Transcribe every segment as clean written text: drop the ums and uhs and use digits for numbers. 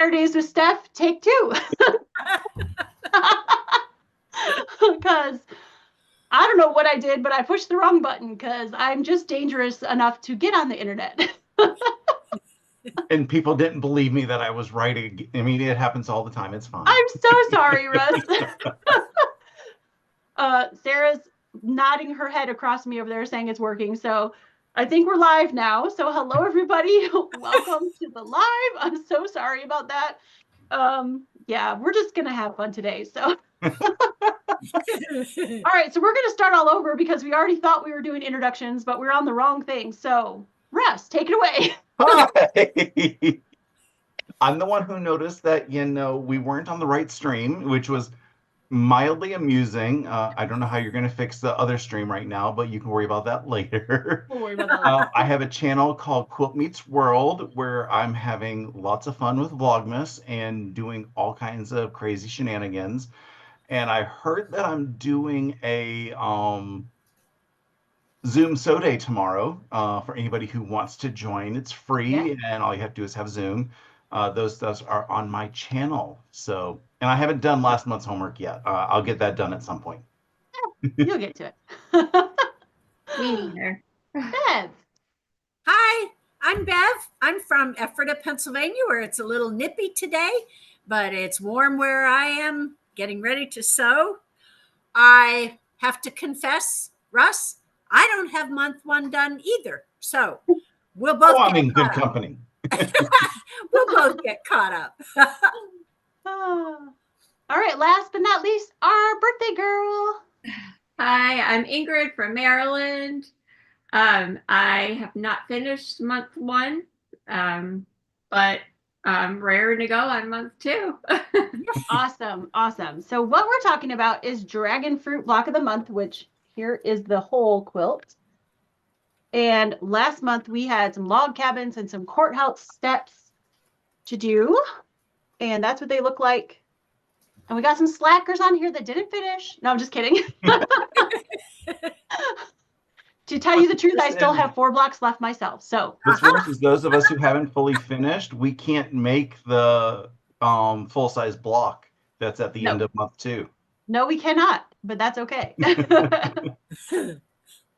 Saturdays with Steph, take 2. Because I don't know what I did, but I pushed the wrong button because I'm just dangerous enough to get on the internet. And people didn't believe me that I was writing. I mean, it happens all the time. It's fine. I'm so sorry, Russ. Sarah's nodding her head across me over there saying it's working. So I think we're live now. So hello, everybody. Welcome to the live. I'm so sorry about that. Yeah, we're just going to have fun today. So, all right. So we're going to start all over because we already thought we were doing introductions, but we're on the wrong thing. So Russ, take it away. Hi. I'm the one who noticed that, we weren't on the right stream, which was mildly amusing. I don't know how you're going to fix the other stream right now, but you can worry about that later. We'll worry about that later. I have a channel called Quilt Meets World where I'm having lots of fun with Vlogmas and doing all kinds of crazy shenanigans. And I heard that I'm doing a Zoom So Day tomorrow for anybody who wants to join. It's free, and all you have to do is have Zoom. Those are on my channel. So, and I haven't done last month's homework yet. I'll get that done at some point. You'll get to it. Me neither. Bev. Hi, I'm Bev. I'm from Ephrata, Pennsylvania, where it's a little nippy today, but it's warm where I am, getting ready to sew. I have to confess, Russ, I don't have month 1 done either. So we'll both I'm in good company. We'll both get caught up. All right, last but not least, our birthday girl. Hi, I'm Ingrid from Maryland. I have not finished month 1, but I'm raring to go on month 2. Awesome. So what we're talking about is Dragon Fruit Block of the Month, which here is the whole quilt. And last month we had some log cabins and some courthouse steps to do. And that's what they look like. And we got some slackers on here that didn't finish. No, I'm just kidding. To tell you the truth, I still have 4 blocks left myself. So what's worse is those of us who haven't fully finished, we can't make the full-size block that's at the end of month 2. No, we cannot, but that's okay.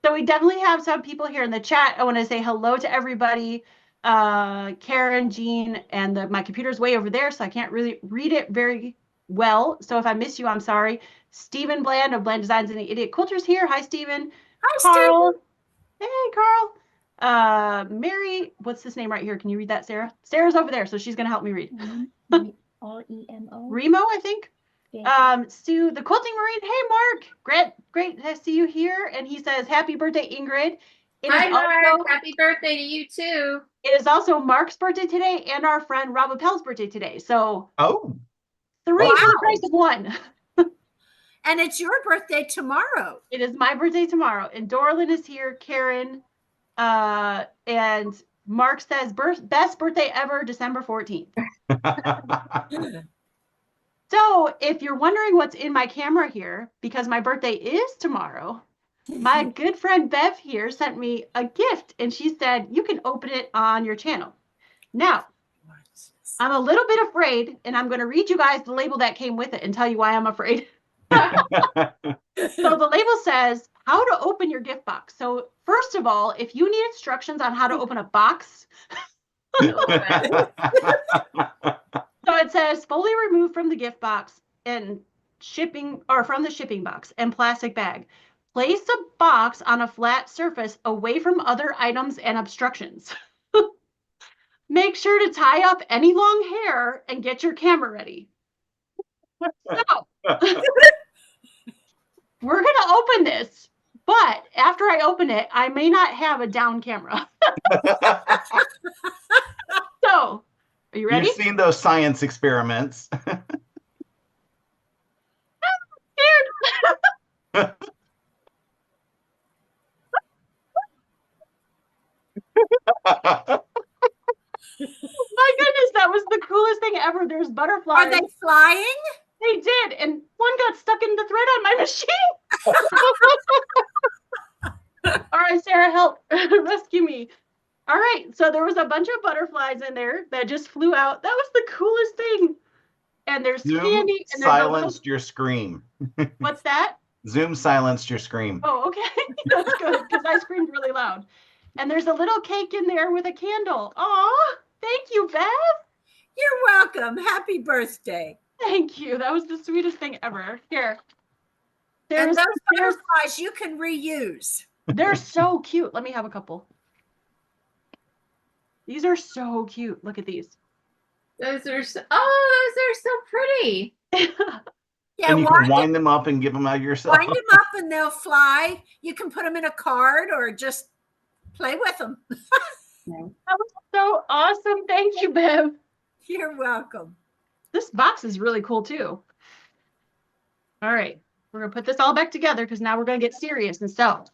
So we definitely have some people here in the chat. I want to say hello to everybody. Karen, Jean, and my computer's way over there, so I can't really read it very well. So if I miss you, I'm sorry. Stephen Bland of Bland Designs and the Idiot Quilters here. Hi, Stephen. Hi, Carl. Stephen. Hey, Carl. Mary, what's this name right here? Can you read that, Sarah? Sarah's over there, so she's going to help me read. R-E-M-O. Remo, I think. Yeah. Sue, the Quilting Marine. Hey, Mark. Great to see you here. And he says, happy birthday, Ingrid. Hi, Mark. Happy birthday to you, too. It is also Mark's birthday today and our friend Rob Appell's birthday today. So 3 for the price of 1. And it's your birthday tomorrow. It is my birthday tomorrow. And Laura-Lynn is here, Karen. And Mark says, best birthday ever, December 14th. So if you're wondering what's in my camera here, because my birthday is tomorrow, my good friend Bev here sent me a gift. And she said, you can open it on your channel. Now, I'm a little bit afraid, and I'm going to read you guys the label that came with it and tell you why I'm afraid. So the label says how to open your gift box. So first of all, if you need instructions on how to open a box, so it says fully remove from the gift box and from the shipping box and plastic bag. Place a box on a flat surface away from other items and obstructions. Make sure to tie up any long hair and get your camera ready. So we're going to open this, but after I open it, I may not have a down camera. So, are you ready? You've seen those science experiments. I'm scared. My goodness, that was the coolest thing ever. There's butterflies. Are they flying? They did, and one got stuck in the thread on my machine. All right, Sarah, help rescue me. All right, so there was a bunch of butterflies in there that just flew out. That was the coolest thing. And there's Zoom candy and there's a little, silenced your scream. what's that? Zoom silenced your scream. Oh, okay. That's good because I screamed really loud. And there's a little cake in there with a candle. Oh, thank you, Bev. You're welcome. Happy birthday. Thank you. That was the sweetest thing ever. Here. And those butterflies you can reuse. They're so cute. Let me have a couple. These are so cute. Look at these. Those are so pretty. Yeah, And you can wind them up and give them out yourself. Wind them up and they'll fly. You can put them in a card or just play with them. That was so awesome. Thank you, Bev. You're welcome. This box is really cool too. All right. We're going to put this all back together because now we're going to get serious and sew.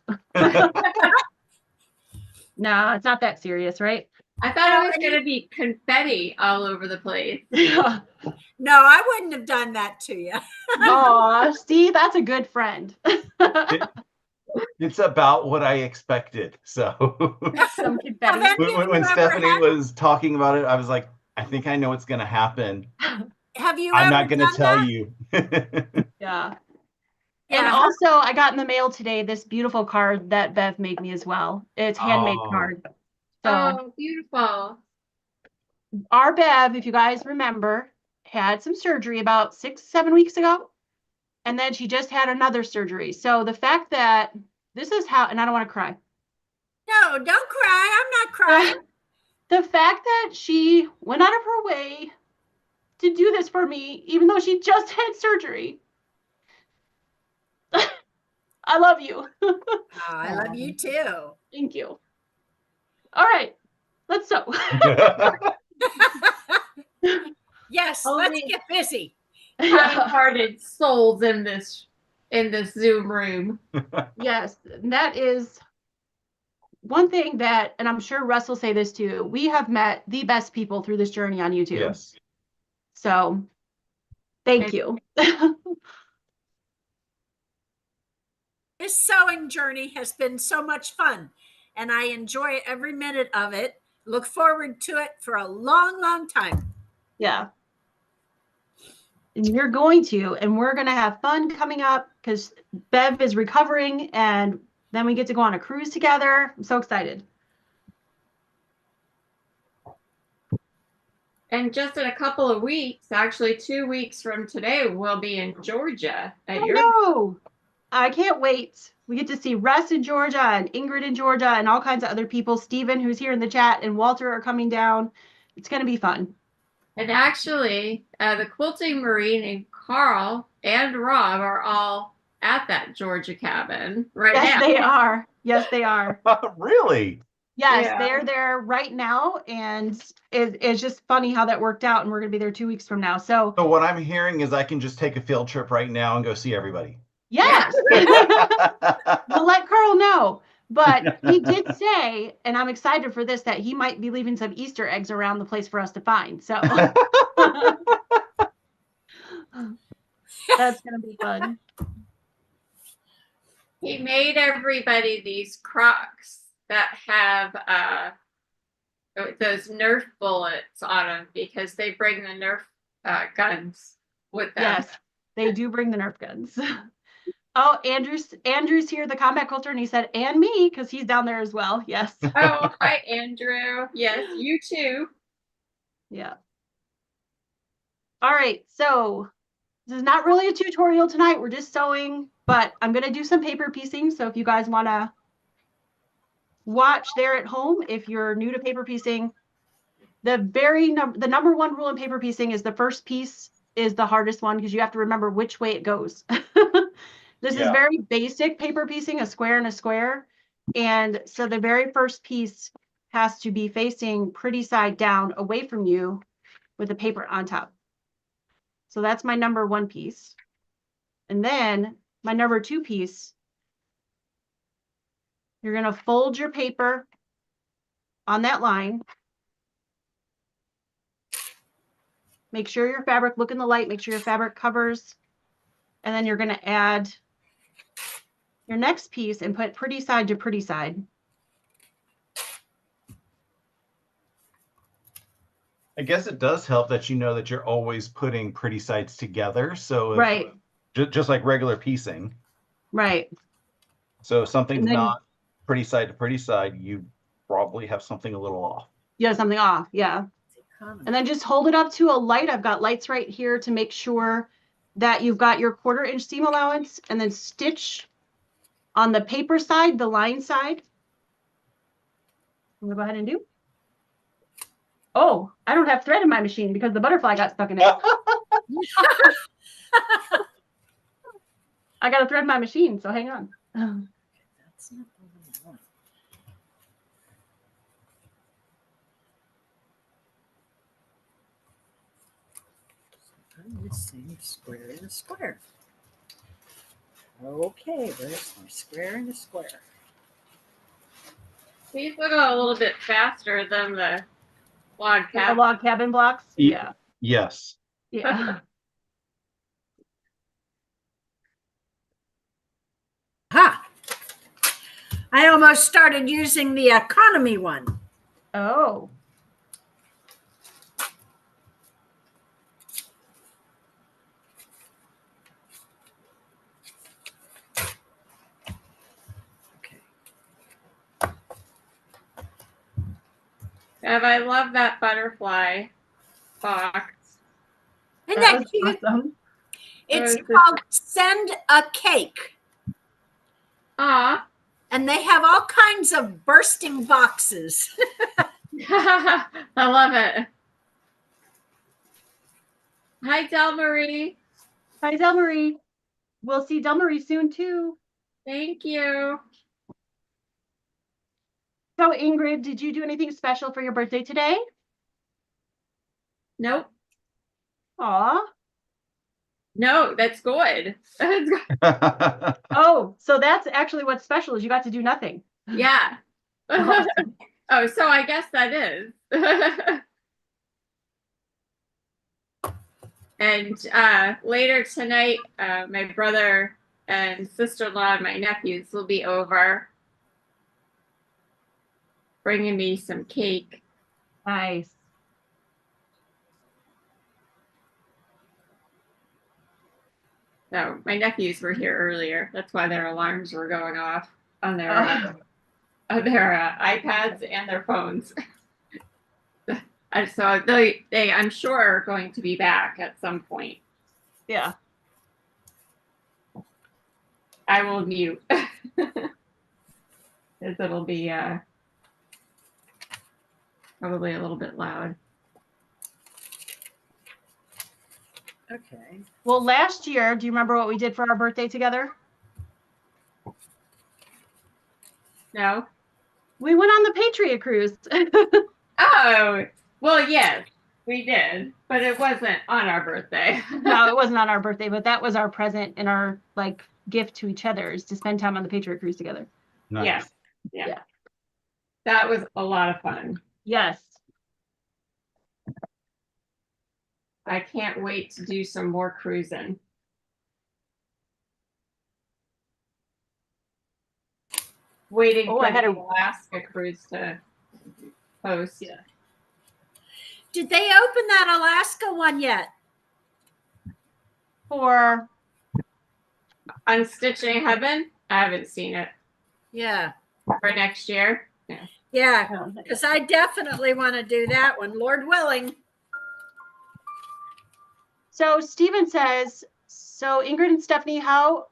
No, it's not that serious, right? I thought it was going to be confetti all over the place. Yeah. No, I wouldn't have done that to you. Oh, see, that's a good friend. It's about what I expected. So Some confetti. when Stephanie was talking about it, I was like, I think I know what's going to happen. Have you? I'm not going to tell you. Yeah. Yeah. And also, I got in the mail today this beautiful card that Bev made me as well. It's handmade card. So Oh, beautiful. our Bev, if you guys remember, had some surgery about 6-7 weeks ago. And then she just had another surgery. So the fact that this is how, and I don't want to cry. No, don't cry. I'm not crying. The fact that she went out of her way to do this for me, even though she just had surgery. I love you. Oh, I love you too. Thank you. All right, let's sew. Yes, Only- let's get busy. Kind-hearted souls in this Zoom room. Yes, that is one thing that, and I'm sure Russ will say this too, we have met the best people through this journey on YouTube. Yes. So thank you. This sewing journey has been so much fun, and I enjoy every minute of it. Look forward to it for a long, long time. Yeah. And you're going to, and we're going to have fun coming up because Bev is recovering and then we get to go on a cruise together. I'm so excited. And just in a couple of weeks, actually 2 weeks from today, we'll be in Georgia. No, I can't wait. We get to see Russ in Georgia and Ingrid in Georgia and all kinds of other people. Steven, who's here in the chat, and Walter are coming down. It's going to be fun. And actually, the Quilting Marine and Carl and Rob are all at that Georgia cabin right now. Yes, they are. Yes, they are. Really? Yes, Yeah. they're there right now. And it's just funny how that worked out. And we're going to be there 2 weeks from now. So what I'm hearing is I can just take a field trip right now and go see everybody. yes, we'll let Carl know. But he did say, and I'm excited for this, that he might be leaving some Easter eggs around the place for us to find. So that's going to be fun. He made everybody these Crocs that have those Nerf bullets on them because they bring the Nerf guns with them. Yes, they do bring the Nerf guns. Oh, Andrew's here, the combat quilter, and he said, and me, because he's down there as well. Yes. Oh, hi, Andrew. Yes, you too. Yeah. All right, so this is not really a tutorial tonight. We're just sewing, but I'm going to do some paper piecing. So if you guys want to watch there at home, if you're new to paper piecing, the number one rule in paper piecing is the first piece is the hardest one because you have to remember which way it goes. This is very basic paper piecing, a square and a square. And so the very first piece has to be facing pretty side down away from you with the paper on top. So that's my number one piece. And then my number two piece, you're going to fold your paper on that line. Make sure your fabric, look in the light, make sure your fabric covers. And then you're going to add your next piece and put pretty side to pretty side. I guess it does help that you know that you're always putting pretty sides together. So if, Right. just like regular piecing. Right. So if something's And then not pretty side to pretty side, you probably have something a little off. you have something off. Yeah. And then just hold it up to a light. I've got lights right here to make sure that you've got your 1/4 inch seam allowance, and then stitch on the paper side, the line side. I'm gonna go ahead and do. Oh, I don't have thread in my machine because the butterfly got stuck in it. I gotta thread my machine, so hang on. That's not the one I want. I'm missing square and a square. Okay, where's my square and a square? These look a little bit faster than the log The cabin. log cabin blocks. Yeah. Yes. Yeah. Ha! I almost started using the economy one. Oh. And I love that butterfly box. Isn't That that was cute? awesome. It's That was called Send a Cake. Aw. And they have all kinds of bursting boxes. I love it. Hi, Del Marie. Hi, Del Marie. We'll see Del Marie soon too. Thank you. So Ingrid, did you do anything special for your birthday today? Nope. Aw. No, that's good. That's good. Oh, so that's actually what's special is you got to do nothing. Yeah. Awesome. Oh, so I guess that is. And later tonight, my brother and sister-in-law and my nephews will be over, bringing me some cake. Nice. So my nephews were here earlier. That's why their alarms were going off on their iPads and their phones. And so they, I'm sure, are going to be back at some point. Yeah. I will mute. Because it'll be probably a little bit loud. Okay. Well, last year, do you remember what we did for our birthday together? No? We went on the Patriot cruise. Oh, well, yes, we did. But it wasn't on our birthday. No, it wasn't on our birthday, but that was our present and our like gift to each other is to spend time on the Patriot cruise together. Nice. Yeah. That was a lot of fun. Yes. I can't wait to do some more cruising. Waiting for the Alaska cruise to post. Yeah. Did they open that Alaska one yet? For Unstitching Heaven? I haven't seen it. Yeah. For next year? Yeah. Yeah, because I definitely want to do that one, Lord willing. So Stephen says, so Ingrid and Stephanie, how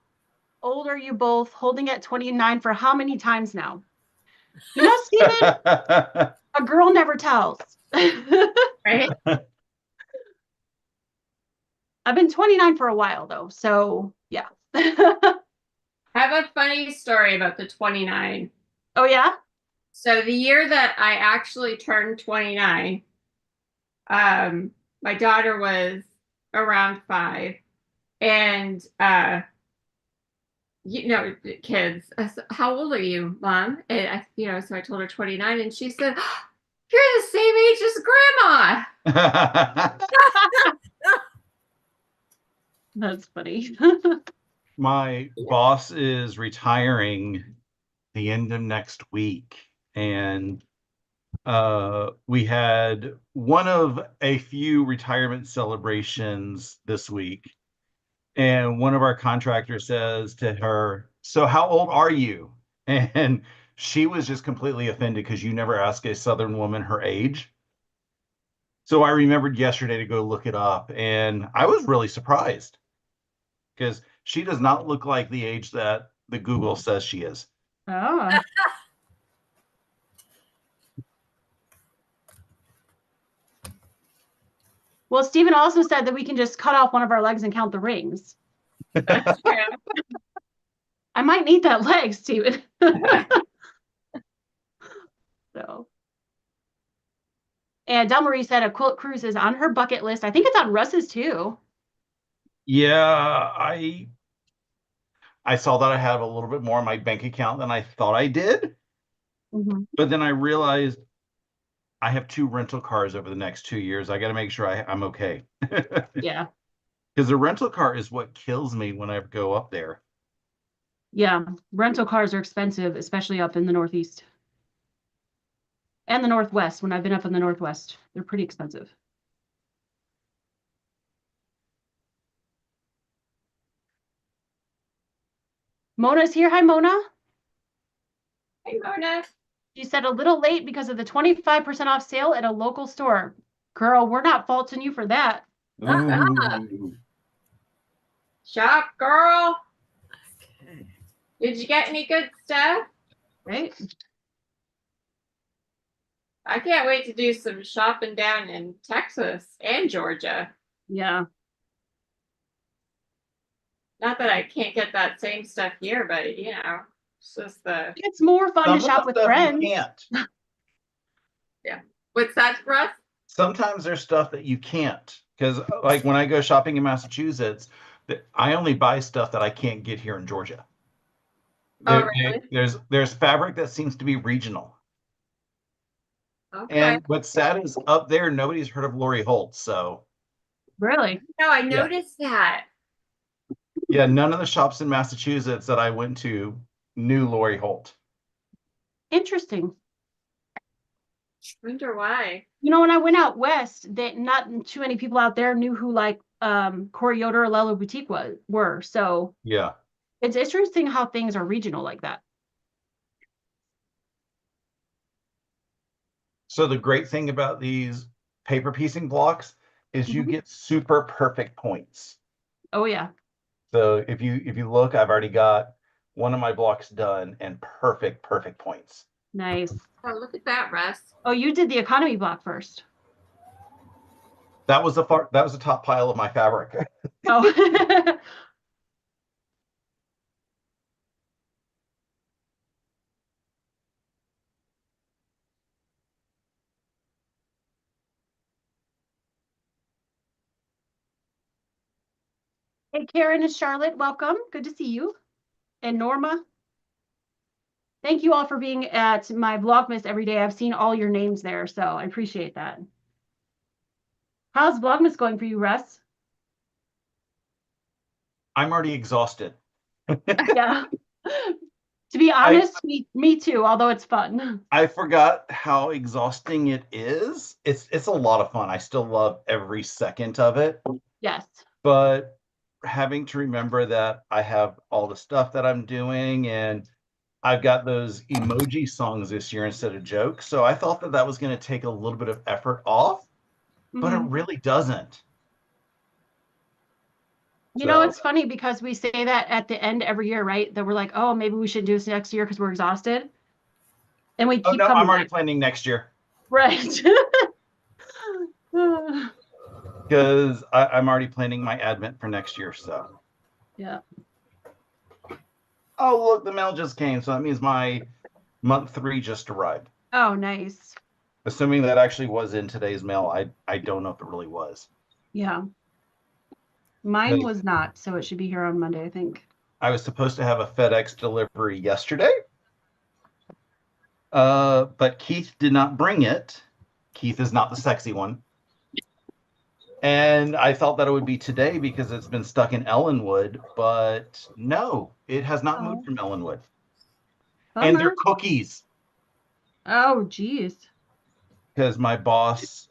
old are you both holding at 29 for how many times now? You know, Stephen, a girl never tells. Right? I've been 29 for a while though, so yeah. I have a funny story about the 29. Oh yeah? So the year that I actually turned 29, my daughter was around 5, and you know, kids, I said, how old are you, Mom? And I, you know, so I told her 29, and she said, you're the same age as Grandma. That's funny. My boss is retiring the end of next week, and We had one of a few retirement celebrations this week, and one of our contractors says to her, "So how old are you?" And she was just completely offended because you never ask a Southern woman her age. So I remembered yesterday to go look it up, and I was really surprised because she does not look like the age that the Google says she is. Oh. Well, Stephen also said that we can just cut off one of our legs and count the rings. That's true. I might need that leg, Stephen. So. And Del Marie said a quilt cruise is on her bucket list. I think it's on Russ's too. Yeah, I saw that I have a little bit more in my bank account than I thought I did. Mm-hmm. But then I realized I have 2 rental cars over the next 2 years. I got to make sure I'm okay. Yeah. Because the rental car is what kills me when I go up there. Yeah. Rental cars are expensive, especially up in the Northeast. And the Northwest. When I've been up in the Northwest, they're pretty expensive. Mona's here. Hi, Mona. Hey, Mona. She said a little late because of the 25% off sale at a local store. Girl, we're not faulting you for that. Ooh. Shop girl. Did you get any good stuff? Right? I can't wait to do some shopping down in Texas and Georgia. Yeah. Not that I can't get that same stuff here, but it's just the. It's more fun Some to of shop the with stuff friends. you can't. What's that, Russ? Sometimes there's stuff that you can't. Because like when I go shopping in Massachusetts, I only buy stuff that I can't get here in Georgia. Oh, really? There's fabric that seems to be regional. Okay. And what's sad is up there, nobody's heard of Lori Holt. So Really? No, I noticed that. yeah, none of the shops in Massachusetts that I went to knew Lori Holt. Interesting. Wonder why. When I went out west, that not too many people out there knew who like Corey Yoder or Lelo Boutique were. So Yeah. it's interesting how things are regional like that. So the great thing about these paper piecing blocks is you get super perfect points. Oh yeah. So if you look, I've already got one of my blocks done and perfect points. Nice. Oh, look at that, Russ. Oh, you did the economy block first. That was the top pile of my fabric. Oh. Hey, Karen and Charlotte, welcome. Good to see you. And Norma. Thank you all for being at my Vlogmas every day. I've seen all your names there, so I appreciate that. How's Vlogmas going for you, Russ? I'm already exhausted. Yeah. To be honest, me too, although it's fun. I forgot how exhausting it is. It's a lot of fun. I still love every second of it. Yes. But having to remember that I have all the stuff that I'm doing, and I've got those emoji songs this year instead of jokes. So I thought that was going to take a little bit of effort off, but it really doesn't. It's funny because we say that at the end every year, right? That we're like, oh, maybe we should do this next year because we're exhausted. And we keep coming I'm already back. planning next year. Right. Because I'm already planning my advent for next year. So yeah. Oh, look, the mail just came. So that means my month 3 just arrived. Oh, nice. Assuming that actually was in today's mail. I don't know if it really was. Yeah. Mine was not, so it should be here on Monday, I think. I was supposed to have a FedEx delivery yesterday. But Keith did not bring it. Keith is not the sexy one. And I thought that it would be today because it's been stuck in Ellenwood, but no, it has not moved from Ellenwood. And they're cookies. Oh, geez. because my boss,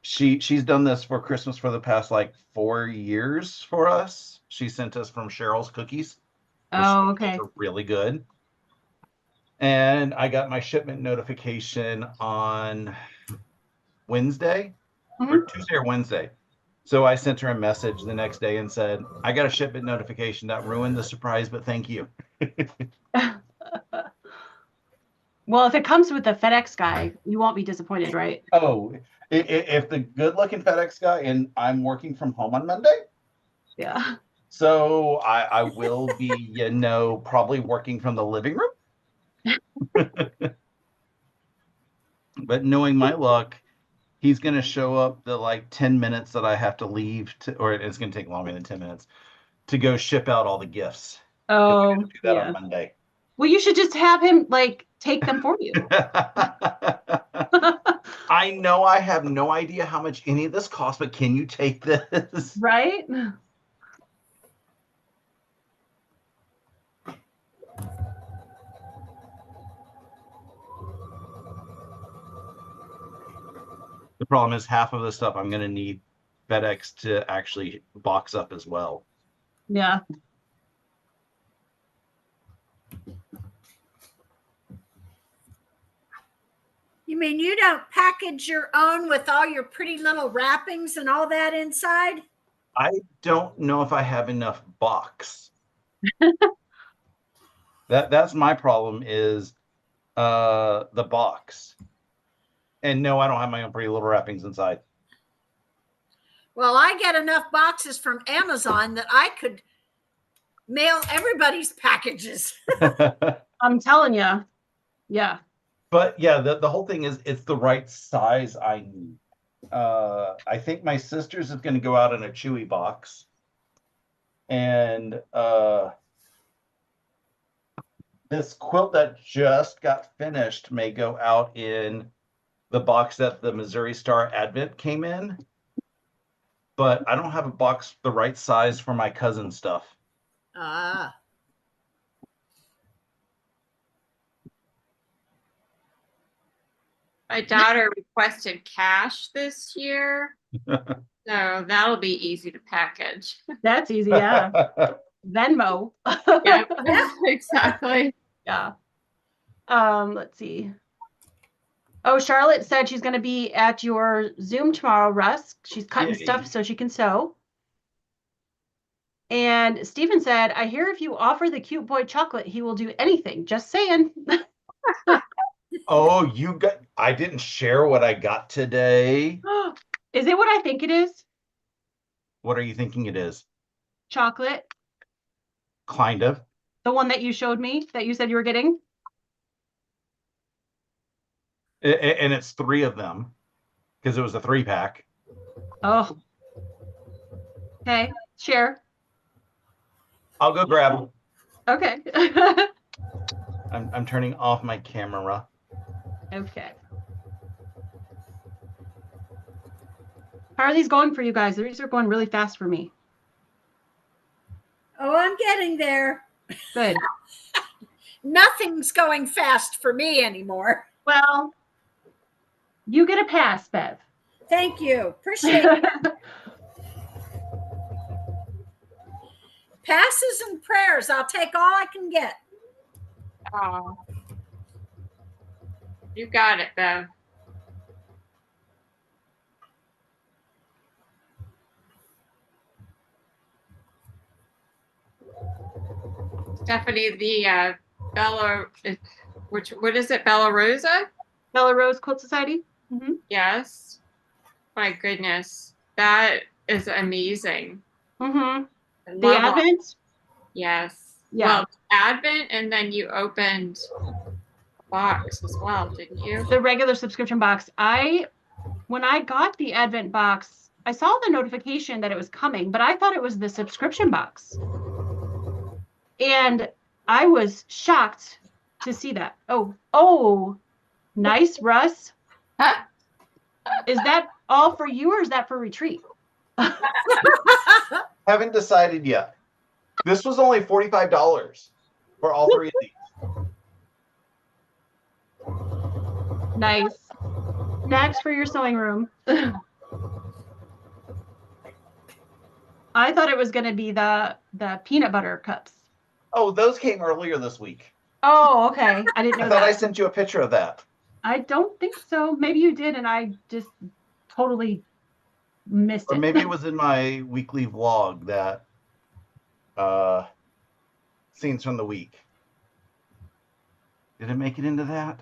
she's done this for Christmas for the past like 4 years for us. She sent us from Cheryl's cookies. Oh, okay. Those are really good. And I got my shipment notification on Wednesday or Tuesday or Wednesday. So I sent her a message the next day and said, I got a shipment notification that ruined the surprise, but thank you. Well, if it comes with the FedEx guy, you won't be disappointed, right? Oh, if the good looking FedEx guy, and I'm working from home on Monday. Yeah. So I will be, probably working from the living room. But knowing my luck, he's going to show up the like 10 minutes that I have to leave or it's going to take longer than 10 minutes to go ship out all the gifts. Oh, do that on Monday. Well, you should just have him like take them for you. I know I have no idea how much any of this costs, but can you take this? Right? The problem is half of the stuff I'm going to need FedEx to actually box up as well. Yeah. You mean you don't package your own with all your pretty little wrappings and all that inside? I don't know if I have enough box. That's my problem is the box. And no, I don't have my own pretty little wrappings inside. Well, I get enough boxes from Amazon that I could mail everybody's packages. I'm telling you. Yeah. But yeah, the whole thing is it's the right size I need. I think my sister's is going to go out in a Chewy box. And this quilt that just got finished may go out in the box that the Missouri Star Advent came in. But I don't have a box the right size for my cousin's stuff. Ah. My daughter requested cash this year, so that'll be easy to package. That's easy, yeah. Venmo. Yeah, exactly. Yeah. Let's see. Oh, Charlotte said she's going to be at your Zoom tomorrow, Russ. She's cutting stuff so she can sew. And Stephen said, I hear if you offer the cute boy chocolate, he will do anything. Just saying. Oh, I didn't share what I got today. Is it what I think it is? What are you thinking it is? Chocolate. Kind of. The one that you showed me that you said you were getting? And it's 3 of them because it was a 3-pack. Oh. Okay. Share. I'll go grab them. Okay. I'm turning off my camera. Okay. How are these going for you guys? These are going really fast for me. Oh, I'm getting there. Good. Nothing's going fast for me anymore. Well, you get a pass, Bev. Thank you. Appreciate it. Passes and prayers. I'll take all I can get. Oh, you got it, Bev. Stephanie, the Bella, what is it, Bella Rosa? Bella Rose Quilt Society? Mm-hmm. Yes. My goodness, that is amazing. Mm-hmm. The Advent? Yes. Yeah. Well, Advent, and then you opened a box as well, didn't you? The regular subscription box. When I got the Advent box, I saw the notification that it was coming, but I thought it was the subscription box. And I was shocked to see that. Oh, nice, Russ. Is that all for you or is that for retreat? Haven't decided yet. This was only $45 for all 3 of these. Nice. Snacks for your sewing room. I thought it was going to be the peanut butter cups. Oh, those came earlier this week. Oh, okay. I didn't know I thought that. I sent you a picture of that. I don't think so. Maybe you did, and I just totally missed Or it. maybe it was in my weekly vlog that scenes from the week. Did it make it into that?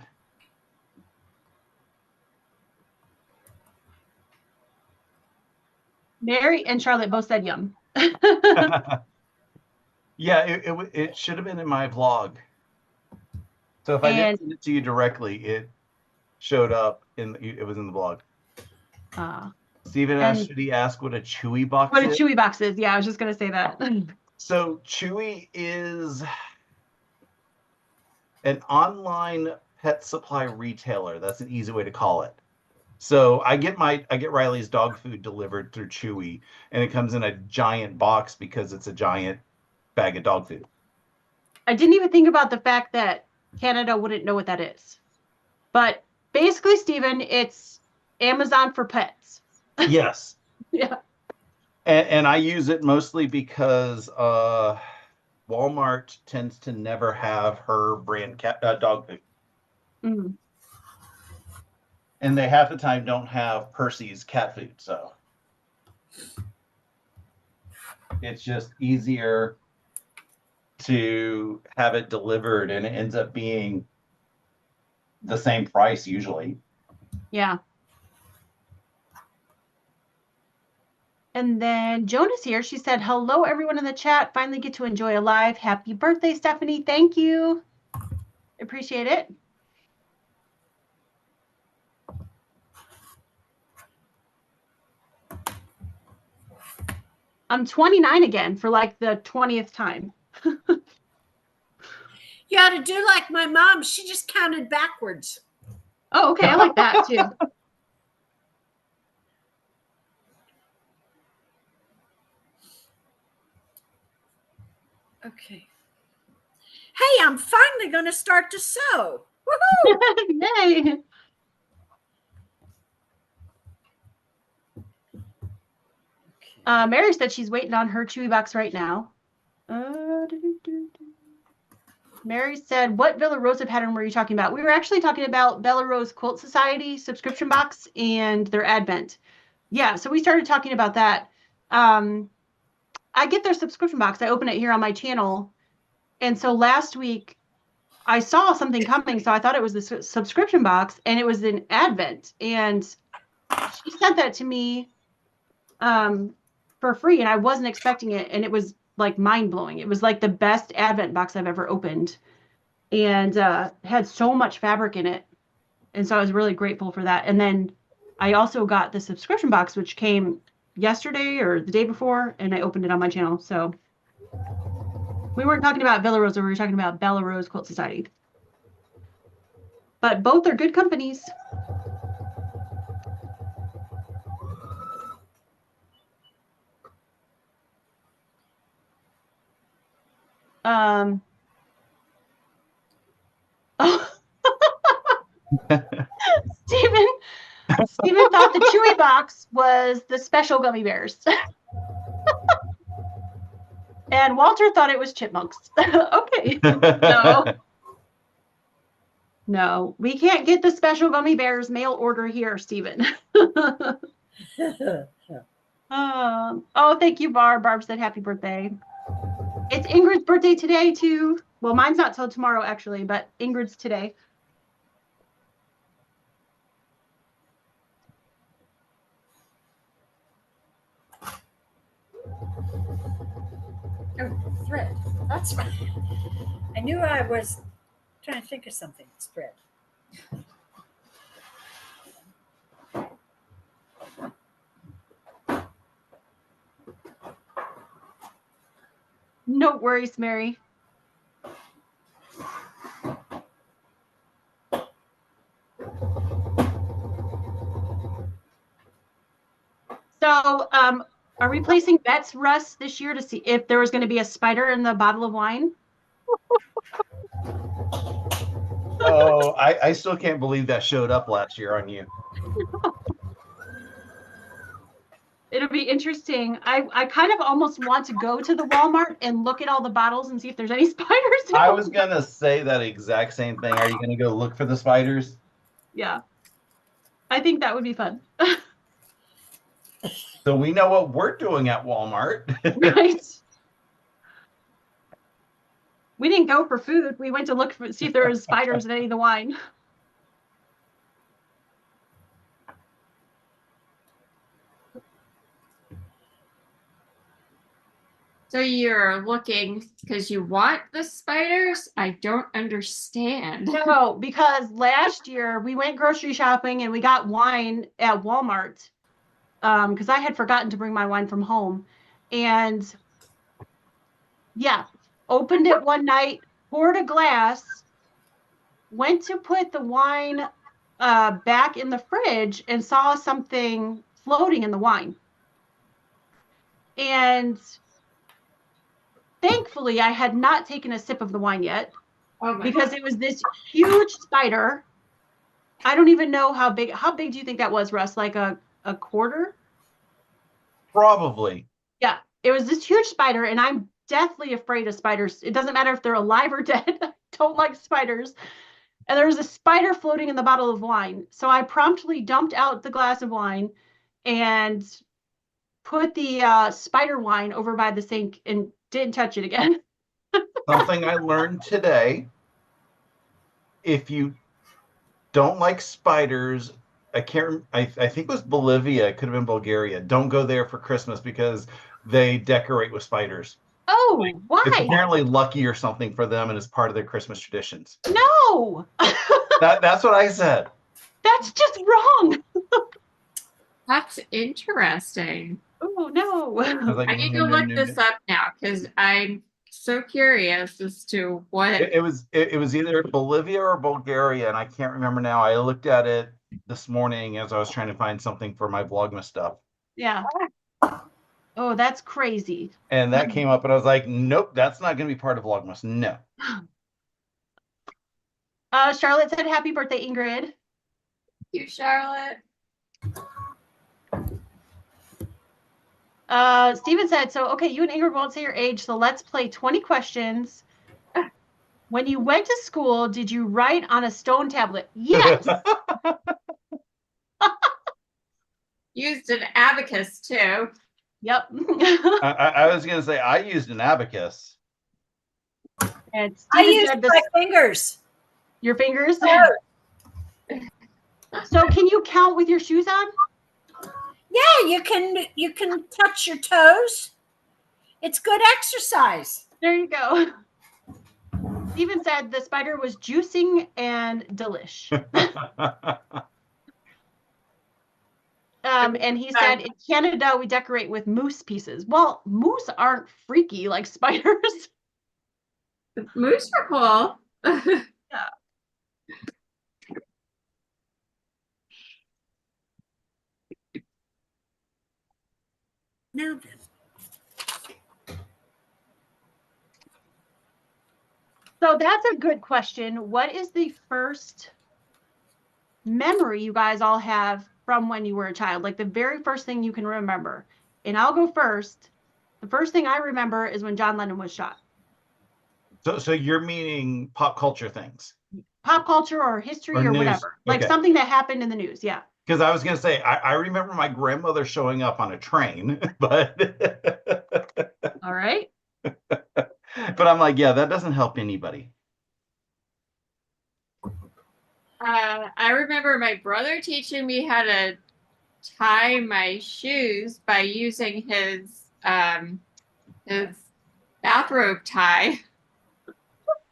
Mary and Charlotte both said yum. Yeah, it should have been in my vlog. So if I didn't send it to you directly, it showed up it was in the blog. Stephen asked, should he ask what a Chewy box is? What a Chewy box is. Yeah, I was just going to say that. So Chewy is an online pet supply retailer. That's an easy way to call it. So I get Riley's dog food delivered through Chewy, and it comes in a giant box because it's a giant bag of dog food. I didn't even think about the fact that Canada wouldn't know what that is. But basically, Stephen, it's Amazon for pets. Yes. Yeah. And I use it mostly because Walmart tends to never have her brand dog food. Mm. And they half the time don't have Percy's cat food. So it's just easier to have it delivered, and it ends up being the same price usually. Yeah. And then Jona's here. She said, hello, everyone in the chat. Finally get to enjoy a live. Happy birthday, Stephanie. Thank you. Appreciate it. I'm 29 again for like the 20th time. You ought to do like my mom. She just counted backwards. Oh, okay. I like that too. Okay. Hey, I'm finally going to start to sew. Woohoo! Yay. Mary said she's waiting on her Chewy box right now. Mary said, what Villa Rosa pattern were you talking about? We were actually talking about Bella Rose Quilt Society subscription box and their advent. Yeah, so we started talking about that. I get their subscription box. I open it here on my channel. And so last week I saw something coming. So I thought it was the subscription box, and it was an advent. And she sent that to me for free, and I wasn't expecting it. And it was like mind blowing. It was like the best advent box I've ever opened, and had so much fabric in it. And so I was really grateful for that. And then I also got the subscription box, which came yesterday or the day before, and I opened it on my channel. So we weren't talking about Villa Rosa, we were talking about Bella Rose Quilt Society. But both are good companies. Oh. Stephen thought the Chewy box was the special gummy bears. And Walter thought it was chipmunks. Okay. No, we can't get the special gummy bears mail order here, Stephen. Oh, thank you, Barb. Barb said happy birthday. It's Ingrid's birthday today, too. Well, mine's not till tomorrow, actually, but Ingrid's today. Oh, thread. That's right. I knew I was trying to think of something. Spread. No worries, Mary. So, are we placing bets, Russ, this year to see if there was going to be a spider in the bottle of wine? Oh, I still can't believe that showed up last year on you. It'll be interesting. I kind of almost want to go to the Walmart and look at all the bottles and see if there's any spiders in I them. was gonna say that exact same thing. Are you gonna go look for the spiders? Yeah. I think that would be fun. So we know what we're doing at Walmart. Right? We didn't go for food. We went to look for see if there was spiders in any of the wine. So you're looking because you want the spiders? I don't understand. No, because last year we went grocery shopping and we got wine at Walmart. Because I had forgotten to bring my wine from home. And yeah, opened it one night, poured a glass, went to put the wine back in the fridge and saw something floating in the wine. And thankfully, I had not taken a sip of the wine yet because it was this huge spider. I don't even know how big. How big do you think that was, Russ? Like a quarter? Probably. Yeah, it was this huge spider, and I'm deathly afraid of spiders. It doesn't matter if they're alive or dead. I don't like spiders. And there was a spider floating in the bottle of wine. So I promptly dumped out the glass of wine and put the spider wine over by the sink and didn't touch it again. Something I learned today. If you don't like spiders, I think it was Bolivia, it could have been Bulgaria. Don't go there for Christmas because they decorate with spiders. Oh, It's why? apparently lucky or something for them and it's part of their Christmas traditions. No, That's what I said. that's just wrong. That's interesting. Oh, no. I was like, I need to look this up now because I'm so curious as to what It was either Bolivia or Bulgaria, and I can't remember now. I looked at it this morning as I was trying to find something for my Vlogmas stuff. Yeah. Oh, that's crazy. And that came up, and I was like, nope, that's not going to be part of Vlogmas. No. Charlotte said, happy birthday, Ingrid. you, Charlotte. Steven said, so, okay, you and Ingrid won't say your age, so let's play 20 questions. When you went to school, did you write on a stone tablet? Yes. Used an abacus too. Yep. I was going to say, I used an abacus. And I Steven use said my fingers. your fingers? Oh. So can you count with your shoes on? Yeah, you can touch your toes. It's good exercise. There you go. Steven said the spider was juicing and delish. And he said in Canada we decorate with moose pieces. Well, moose aren't freaky like spiders. Moose are cool. Yeah. Now then. So that's a good question. What is the first memory you guys all have from when you were a child? Like the very first thing you can remember. And I'll go first. The first thing I remember is when John Lennon was shot. So you're meaning pop culture things? Pop culture or history or news. whatever. Like Okay. something that happened in the news. Yeah. Because I was going to say, I remember my grandmother showing up on a train, but All right. but I'm like, yeah, that doesn't help anybody. I remember my brother teaching me how to tie my shoes by using his bathrobe tie.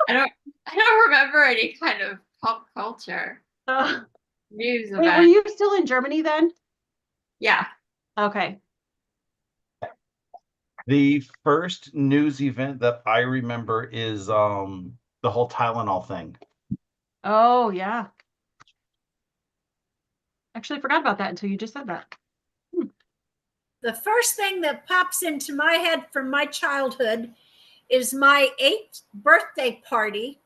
I don't remember any kind of pop culture news Wait, about were it. you still in Germany then? Yeah. Okay. The first news event that I remember is the whole Tylenol thing. Oh, yeah. Actually forgot about that until you just said that. The first thing that pops into my head from my childhood is my 8th birthday party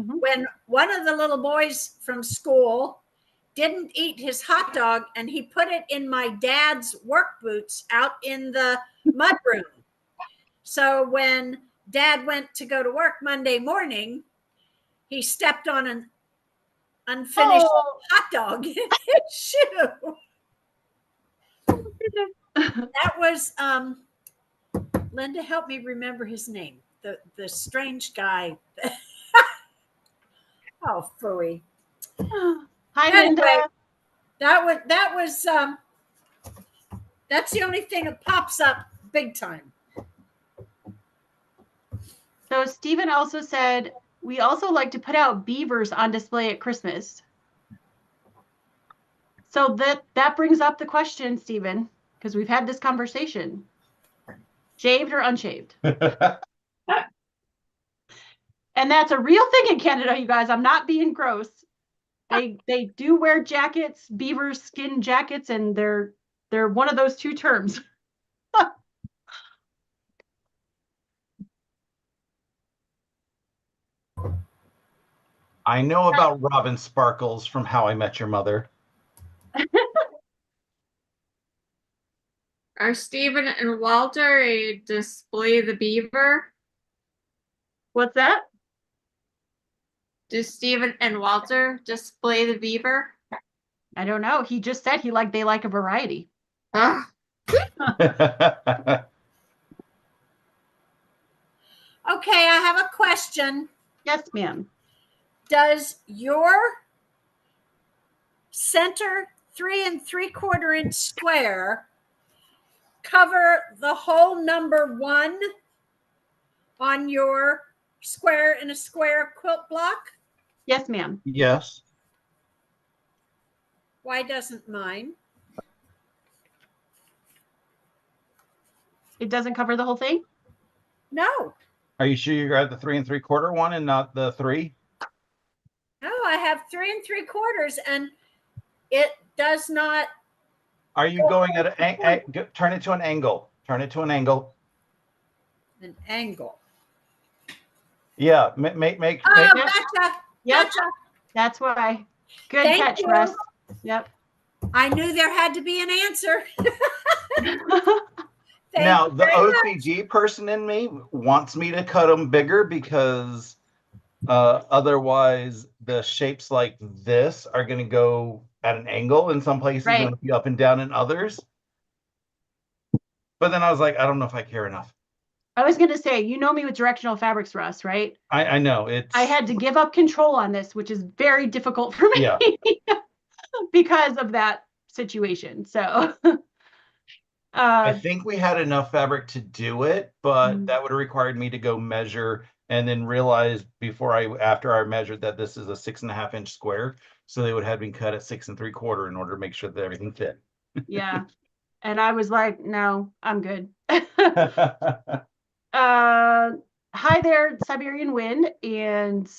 when one of the little boys from school didn't eat his hot dog and he put it in my dad's work boots out in the mudroom. So when Dad went to go to work Monday morning, he stepped on an unfinished hot dog in his shoe. That was Linda, help me remember his name. The strange guy. Oh, phooey. Hi, Anyway, Linda. that was that's the only thing that pops up big time. So Stephen also said, we also like to put out beavers on display at Christmas. So that brings up the question, Stephen, because we've had this conversation. Shaved or unshaved? And that's a real thing in Canada, you guys. I'm not being gross. They do wear jackets, beaver skin jackets, and they're one of those two terms. I know about Robin Sparkles from How I Met Your Mother. Are Stephen and Walter a display the beaver? What's that? Do Stephen and Walter display the beaver? I don't know. He just said they like a variety. Ugh. Okay, I have a question. Yes, ma'am. Does your center 3 3/4 inch square cover the whole number 1 on your square in a square quilt block? Yes, ma'am. Yes. Why doesn't mine? It doesn't cover the whole thing? No. Are you sure you got the 3 3/4 one and not the 3? No, I have 3 3/4 and it does not. Are you going at turn it to an angle? Turn it to an angle. An angle. Yeah, make. Oh, gotcha. Yep. Gotcha. That's why. Good Thank catch, you. Russ. Yep. I knew there had to be an answer. Now, the OCG person in me wants me to cut them bigger because otherwise the shapes like this are going to go at an angle in some places Right. and be up and down in others. But then I was like, I don't know if I care enough. I was going to say, you know me with directional fabrics, Russ, right? I know. I had to give up control on this, which is very difficult for me. Yeah. Because of that situation. So I think we had enough fabric to do it, but that would have required me to go measure and then realize after I measured that this is a 6.5 inch square. So they would have been cut at 6 3/4 in order to make sure that everything fit. Yeah. And I was like, no, I'm good. Hi there, Siberian Wind, and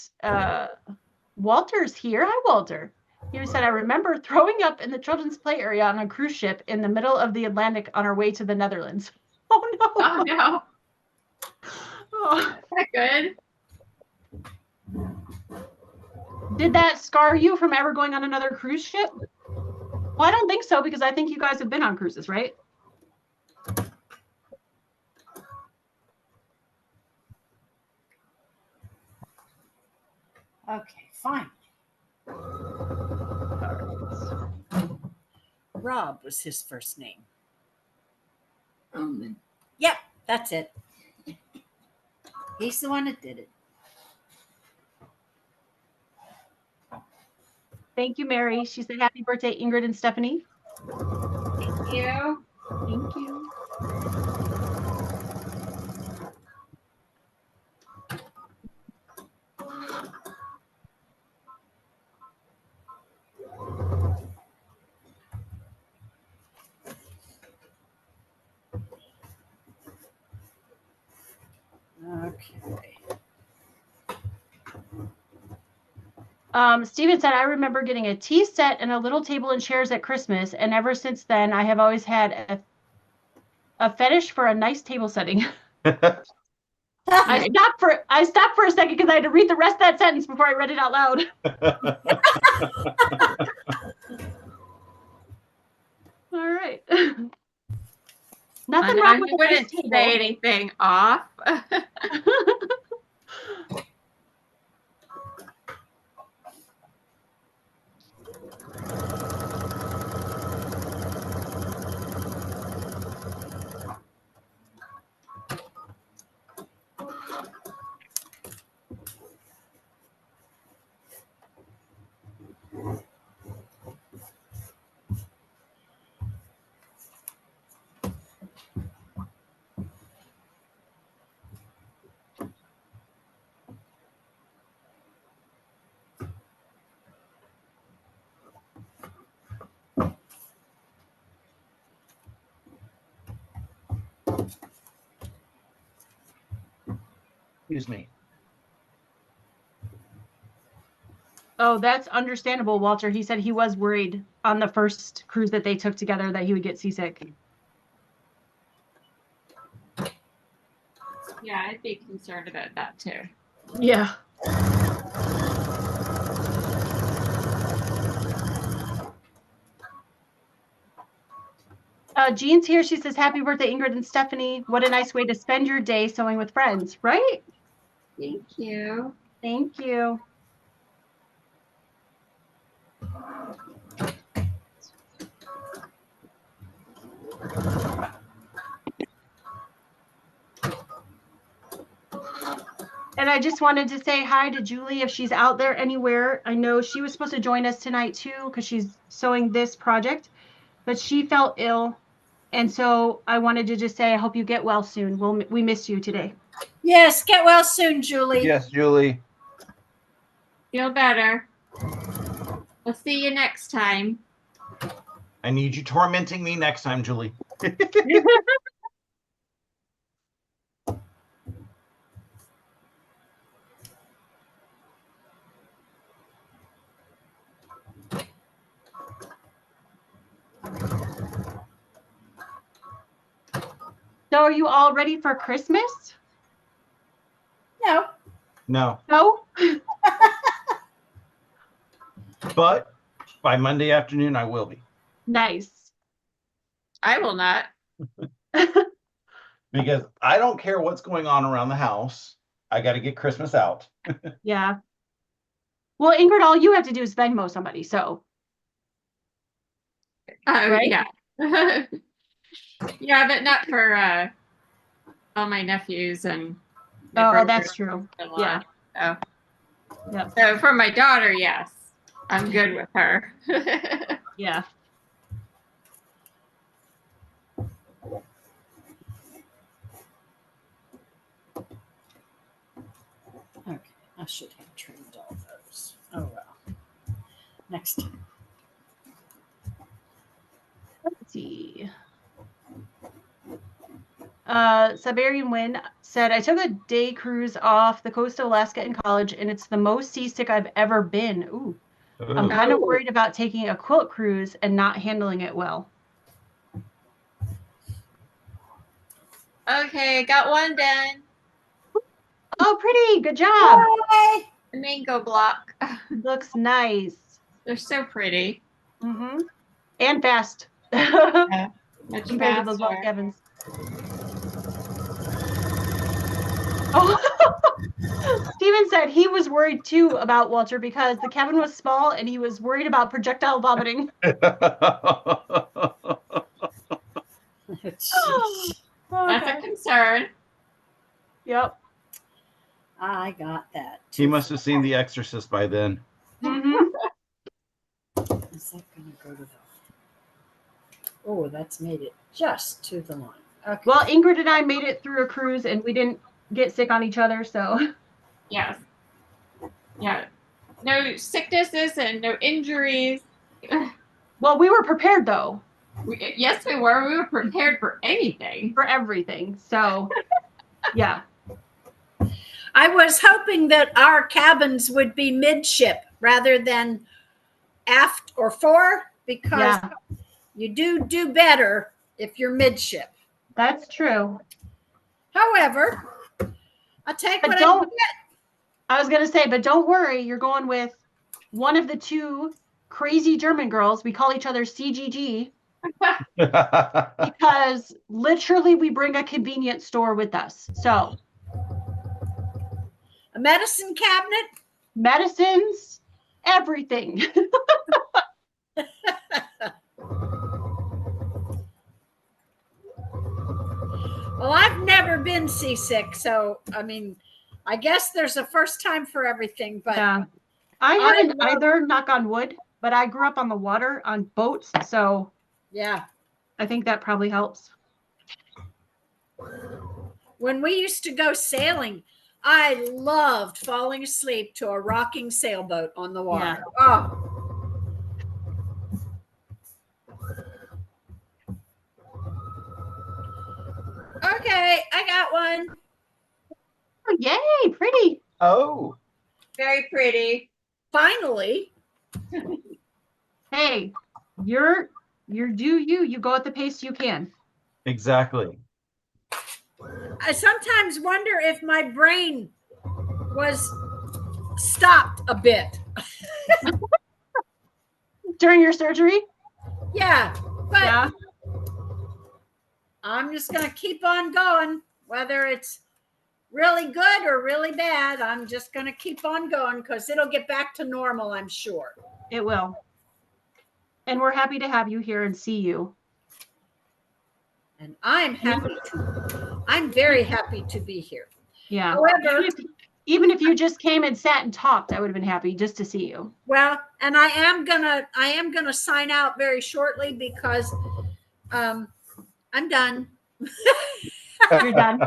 Walter's here. Hi, Walter. He said, I remember throwing up in the children's play area on a cruise ship in the middle of the Atlantic on our way to the Netherlands. Oh, no. Oh, no. Oh. Is that good? Did that scar you from ever going on another cruise ship? Well, I don't think so, because I think you guys have been on cruises, right? Okay, fine. Rob was his first name. Yep, that's it. He's the one that did it. Thank you, Mary. She said, happy birthday, Ingrid and Stephanie. Thank you. Thank you. Okay. Steven said, I remember getting a tea set and a little table and chairs at Christmas, and ever since then, I have always had a fetish for a nice table setting. So I stopped for a second because I had to read the rest of that sentence before I read it out loud. All right. Nothing wrong with I a nice wouldn't table. say anything off. Excuse me. Oh, that's understandable, Walter. He said he was worried on the first cruise that they took together that he would get seasick. Yeah, I'd be concerned about that too. Yeah. Jean's here. She says, happy birthday, Ingrid and Stephanie. What a nice way to spend your day sewing with friends, right? Thank you. Thank you. And I just wanted to say hi to Julie if she's out there anywhere. I know she was supposed to join us tonight too because she's sewing this project, but she felt ill. And so I wanted to just say I hope you get well soon. We miss you today. Yes, get well soon, Julie. Yes, Julie. Feel better. We'll see you next time. I need you tormenting me next time, Julie. So are you all ready for Christmas? No. No. No? But by Monday afternoon, I will be. Nice. I will not. Because I don't care what's going on around the house. I got to get Christmas out. Yeah. Well, Ingrid, all you have to do is Venmo somebody, so. Right? Yeah. Yeah, but not for all my nephews and my Oh, brother that's true. and Yeah. So. Yep. So for my daughter, yes, I'm good with her. Yeah. Okay, I should have trimmed all those. Oh well. Next time. Let's see. Siberian Wind said, I took a day cruise off the coast of Alaska in college, and it's the most seasick I've ever been. Ooh. I'm kind of worried about taking a quilt cruise and not handling it well. Okay, got one done. Oh, pretty. Good job. Bye. The mango block. Looks nice. They're so pretty. Mm-hmm. And fast. Yeah, much Compared to those log faster. cabins. Oh, Steven said he was worried too about Walter because the cabin was small and he was worried about projectile vomiting. That's a concern. Yep. I got that. He must have seen The Exorcist by then. Mm-hmm. Is that going to go to the... Oh, that's made it just to the line. Okay. Well, Ingrid and I made it through a cruise and we didn't get sick on each other, so. Yes. Yeah. No sicknesses and no injuries. Well, we were prepared though. Yes, we were. We were prepared for anything. For everything. So, yeah. I was hoping that our cabins would be midship rather than aft or fore, because you do better if you're midship. That's true. However, I'll take But what I don't, can I was going to say, but don't worry, you're going with one of the two crazy German girls. We call each other CGG because literally we bring a convenience store with us. So a medicine cabinet. medicines, everything. Well, I've never been seasick, so I mean, I guess there's a first time for everything. But Yeah. I haven't either, knock on wood, but I grew up on the water on boats, so yeah, I think that probably helps. when we used to go sailing, I loved falling asleep to a rocking sailboat on the water. Yeah. Oh. Okay, I got one. Oh, yay, pretty. Oh, Very pretty. Finally. Hey, you're you go at the pace you can. exactly. I sometimes wonder if my brain was stopped a bit. During your surgery? Yeah, but Yeah. I'm just going to keep on going, whether it's really good or really bad. I'm just going to keep on going because it'll get back to normal, I'm sure. It will. And we're happy to have you here and see you. And I'm very happy to be here. Yeah. However, even if you just came and sat and talked, I would have been happy just to see you. well, and I am gonna sign out very shortly because I'm done. You're done.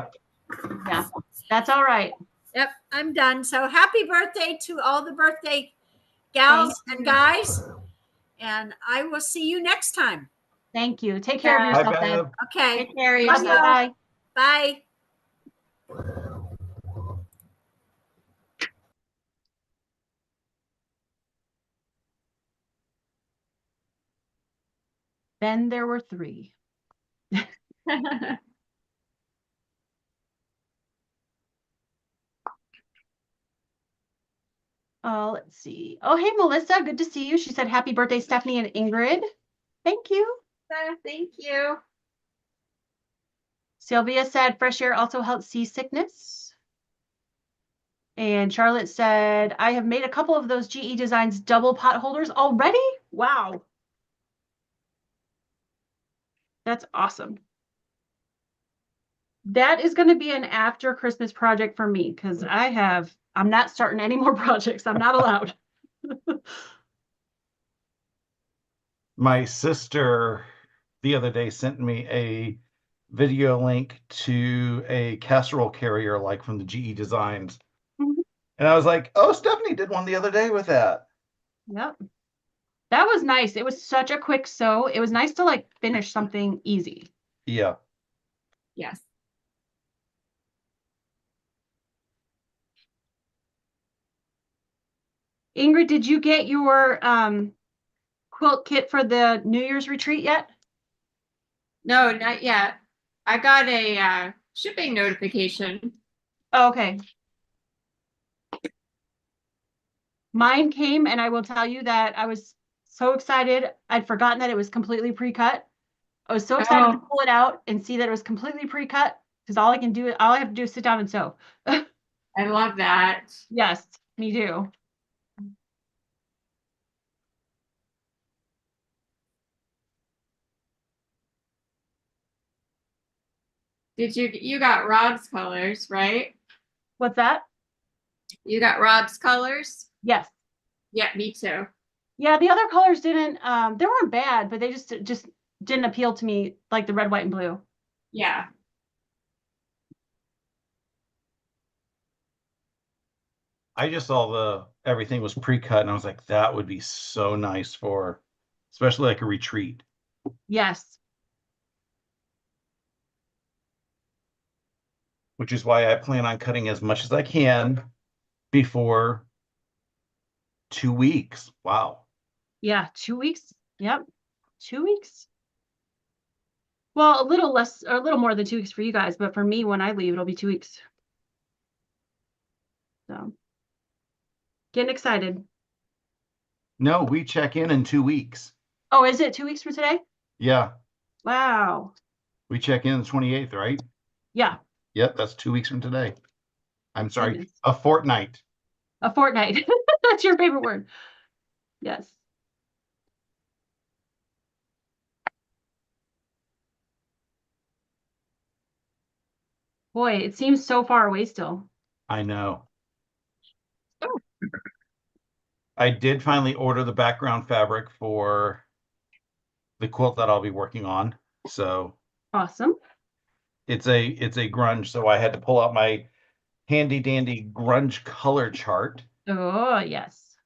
Yeah, that's all right. Yep, I'm done. So happy birthday to all the birthday gals and guys. And I will see you next time. Thank you. Take care of yourself, then. Okay. Take care of Love yourself. you. Bye. Bye. Then there were three. Let's see. Oh, hey, Melissa. Good to see you. She said, happy birthday, Stephanie and Ingrid. Thank you. Thank you. Sylvia said, fresh air also helps seasickness. And Charlotte said, I have made a couple of those GE Designs double pot holders already. Wow. That's awesome. That is going to be an after Christmas project for me because I'm not starting any more projects. I'm not allowed. My sister the other day sent me a video link to a casserole carrier like from the GE Designs. Mhm. And I was like, oh, Stephanie did one the other day with that. Yep. That was nice. It was such a quick sew. It was nice to like finish something easy. Yeah. Yes. Ingrid, did you get your quilt kit for the New Year's retreat yet? No, not yet. I got a shipping notification. Oh, okay. Mine came, and I will tell you that I was so excited. I'd forgotten that it was completely pre-cut. I was so excited to pull it out and see that it was completely pre-cut because all I have to do is sit down and sew. I love that. Yes, me too. You got Rob's colors, right? What's that? You got Rob's colors? Yes. Yeah, me too. Yeah, the other colors didn't, they weren't bad, but they just didn't appeal to me like the red, white, and blue. Yeah. I just saw everything was pre-cut and I was like, that would be so nice for especially like a retreat. Yes. Which is why I plan on cutting as much as I can before 2 weeks. Wow. Yeah, 2 weeks. Yep. 2 weeks. Well, a little less or a little more than 2 weeks for you guys, but for me, when I leave, it'll be 2 weeks. So getting excited. No, we check in 2 weeks. Oh, is it 2 weeks from today? Yeah, Wow. we check in the 28th, right? Yeah. Yep, that's 2 weeks from today. I'm sorry, Goodness. a fortnight. A fortnight. That's your favorite word. Yes. Boy, it seems so far away still. I know. Oh. I did finally order the background fabric for the quilt that I'll be working on. So Awesome. it's a grunge, so I had to pull out my handy dandy grunge color chart, Oh, yes.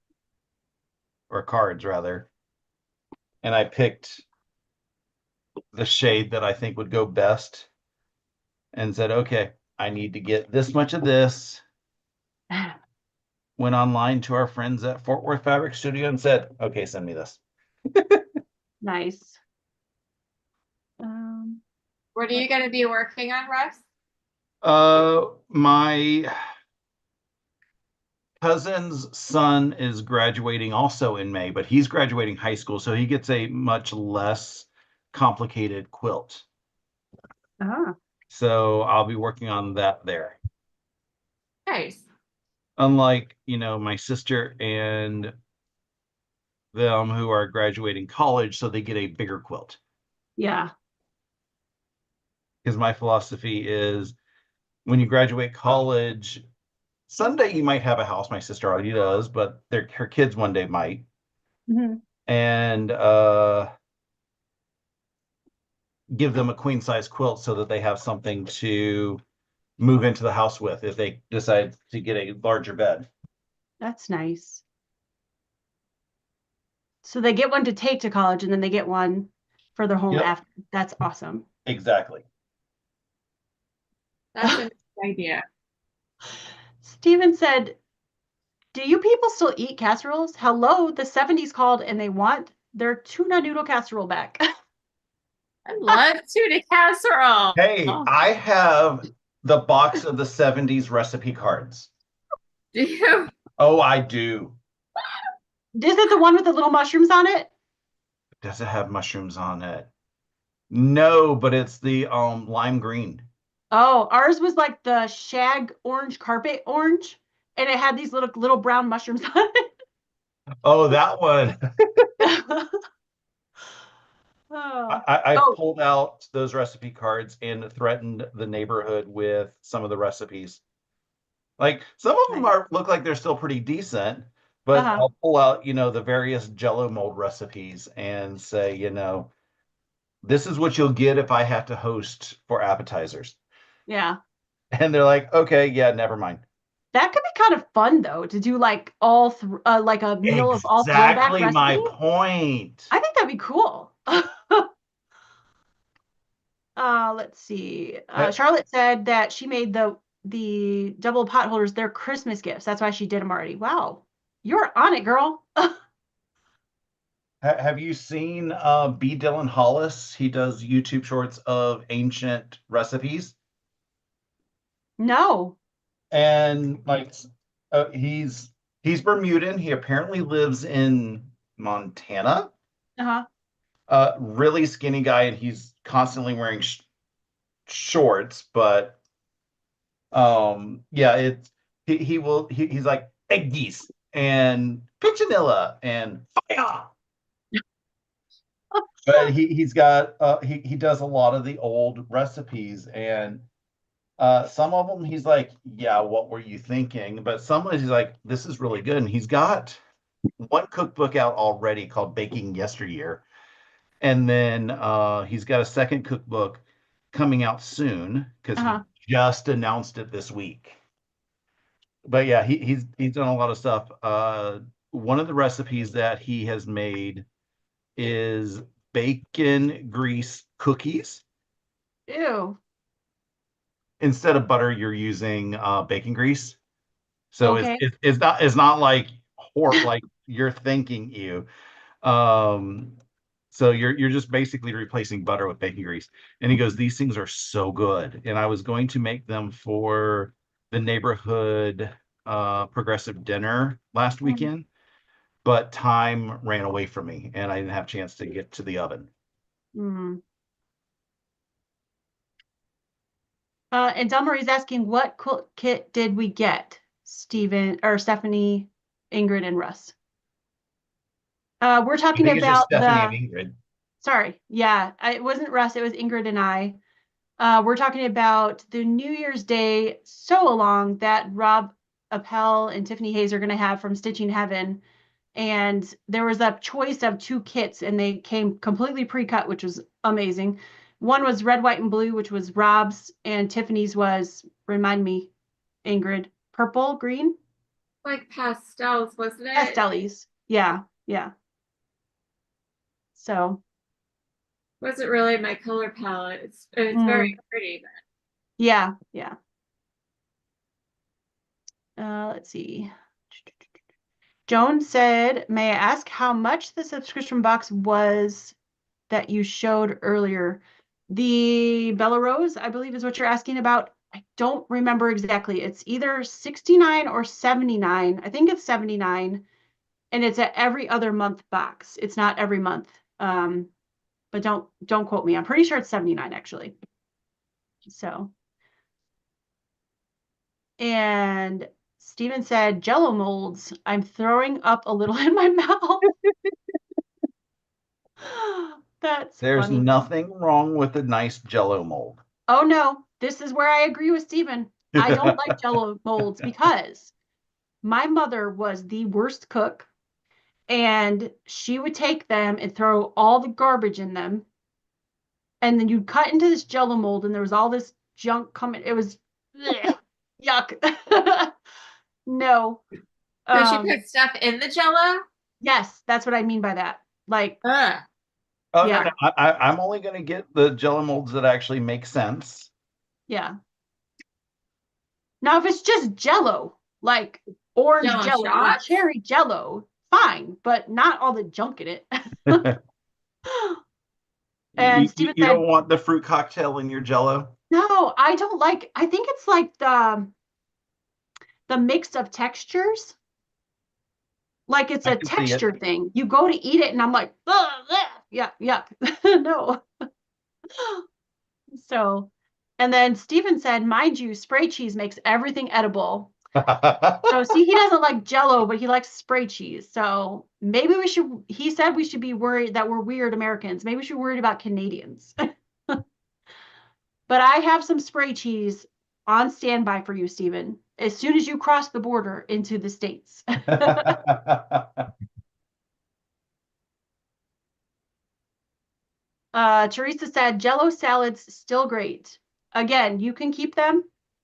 or cards rather. And I picked the shade that I think would go best and said, okay, I need to get this much of this. Went online to our friends at Fort Worth Fabric Studio and said, okay, send me this. Nice. What are you going to be working on, Russ? My cousin's son is graduating also in May, but he's graduating high school, so he gets a much less complicated quilt. So I'll be working on that there. Nice. Unlike, my sister and them who are graduating college, so they get a bigger quilt. Yeah. Because my philosophy is when you graduate college, someday you might have a house. My sister already does, but her kids one day might. Mm-hmm. And give them a queen size quilt so that they have something to move into the house with if they decide to get a larger bed. That's nice. So they get one to take to college and then they get one for their home after. That's awesome. Exactly. That's a nice idea. Steven said, do you people still eat casseroles? Hello, the 70s called and they want their tuna noodle casserole back. I love tuna casserole. Hey, I have the box of the 70s recipe cards. Do you? Oh, I do. Is it the one with the little mushrooms on it? Does it have mushrooms on it? No, but it's the lime green. Oh, ours was like the shag orange, carpet orange, and it had these little brown mushrooms on it. Oh, that one. Oh. I pulled out those recipe cards and threatened the neighborhood with some of the recipes. Like some of them look like they're still pretty decent, but I'll pull out, the various Jello mold recipes and say, this is what you'll get if I have to host for appetizers. Yeah. And they're like, okay, yeah, never mind. That could be kind of fun though, to do like like a meal of all throwback recipes. Exactly my point. I think that'd be cool. Let's see. Charlotte said that she made the double pot holders their Christmas gifts. That's why she did them already. Wow, you're on it, girl. Have you seen B. Dylan Hollis? He does YouTube shorts of ancient recipes. No. And like, he's Bermudan. He apparently lives in Montana. Really skinny guy, and he's constantly wearing shorts. But yeah, he's like eggies and pinchinilla and fire. But he's got he does a lot of the old recipes, and some of them he's like, yeah, what were you thinking? But some of he's like, this is really good. And he's got one cookbook out already called Baking Yesteryear. And then he's got a second cookbook coming out soon because he just announced it this week. But yeah, he's done a lot of stuff. One of the recipes that he has made is bacon grease cookies. Ew. Instead of butter, you're using bacon grease. So it's not like like you're thinking ew. So you're just basically replacing butter with bacon grease. And he goes, these things are so good. And I was going to make them for the neighborhood progressive dinner last weekend, but time ran away from me and I didn't have a chance to get to the oven. Mm. And Delmarie's asking, what quilt kit did we get? Stephanie, Ingrid, and Russ. We're talking I think it's just about Stephanie and Ingrid. Sorry, yeah, it wasn't Russ, it was Ingrid and I. We're talking about the New Year's Day sew-along that Rob Appell and Tiffany Hayes are going to have from Stitching Heaven. And there was a choice of 2 kits, and they came completely pre-cut, which was amazing. One was red, white, and blue, which was Rob's, and Tiffany's was, remind me, Ingrid, purple, green? Like pastels, wasn't it? Pastellies. Yeah, yeah. So. Wasn't really my color palette. It's very pretty. But... Yeah, yeah. Let's see. Joan said, may I ask how much the subscription box was that you showed earlier? The Bella Rose, I believe, is what you're asking about. I don't remember exactly. It's either 69 or 79. I think it's 79. And it's a every other month box. It's not every month. But don't quote me. I'm pretty sure it's 79 actually. So. And Steven said, Jello molds. I'm throwing up a little in my mouth. There's funny. nothing wrong with a nice Jello mold. Oh no, this is where I agree with Steven. I don't like Jello molds because my mother was the worst cook, and she would take them and throw all the garbage in them. And then you'd cut into this Jello mold and there was all this junk coming. It was yuck. No. So she put stuff in the Jello? Yes, that's what I mean by that. Like, oh yeah. no, I'm only going to get the Jello molds that actually make sense. Yeah. Now, if it's just Jello, like orange Jello or cherry Jello, fine, but not all the junk in it. And Steven you don't want the fruit cocktail in your Jello? No, I don't like. I think it's like the mix of textures. Like it's a texture thing. You go to eat it, and I'm like, yuck, yuck. No. So, and then Steven said, mind you, spray cheese makes everything edible. So see, he doesn't like Jello, but he likes spray cheese. So maybe we should, he said we should be worried that we're weird Americans. Maybe we should be worried about Canadians. But I have some spray cheese on standby for you, Steven, as soon as you cross the border into the States. Teresa said, Jello salads still great. Again, you can keep them.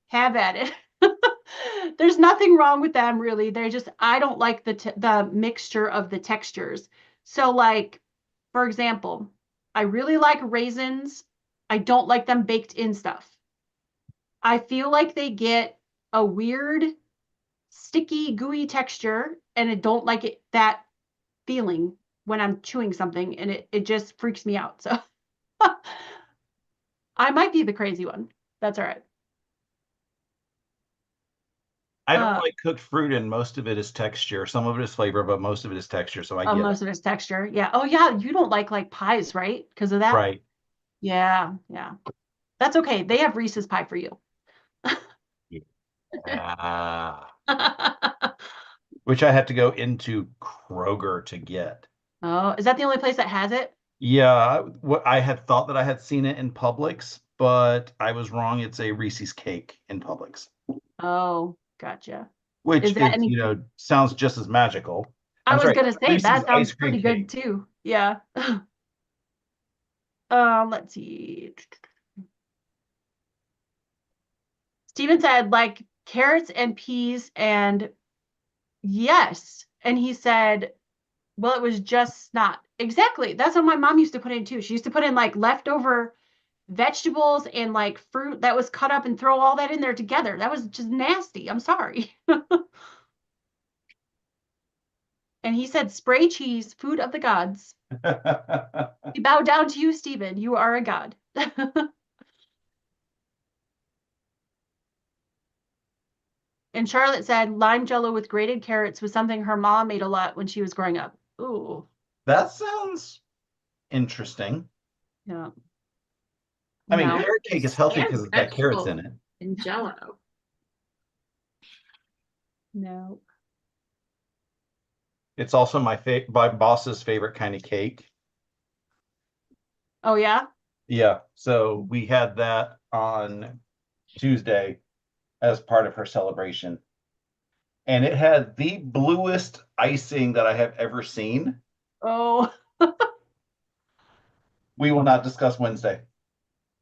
Have at it. There's nothing wrong with them, really. They're just, I don't like the mixture of the textures. So like, for example, I really like raisins. I don't like them baked in stuff. I feel like they get a weird, sticky, gooey texture, and I don't like that feeling when I'm chewing something, and it just freaks me out. So I might be the crazy one. That's all right. I don't like cooked fruit, and most of it is texture. Some of it is flavor, but most of it is texture. So I get most of it is texture. Yeah. Oh yeah. You don't like pies, right? Because of that. Right. Yeah. Yeah. That's okay. They have Reese's pie for you. Which I have to go into Kroger to get. Oh, is that the only place that has it? Yeah. I had thought that I had seen it in Publix, but I was wrong. It's a Reese's cake in Publix. Oh, gotcha. Which is, sounds just as magical. I was going to say, Reese's that sounds pretty good too. Yeah. Let's see. Steven said, like carrots and peas, and yes. And he said, well, it was just not. Exactly. That's what my mom used to put in too. She used to put in like leftover vegetables and like fruit that was cut up and throw all that in there together. That was just nasty. I'm sorry. And he said, spray cheese, food of the gods. We bow down to you, Steven. You are a god. And Charlotte said lime jello with grated carrots was something her mom made a lot when she was growing up. Ooh. That sounds interesting. Yeah. I mean, No. carrot cake is healthy And because it's got carrots in vegetables it. and Jello. No. It's also my boss's favorite kind of cake. Oh, yeah? Yeah, so we had that on Tuesday as part of her celebration. And it had the bluest icing that I have ever seen. Oh. We will not discuss Wednesday.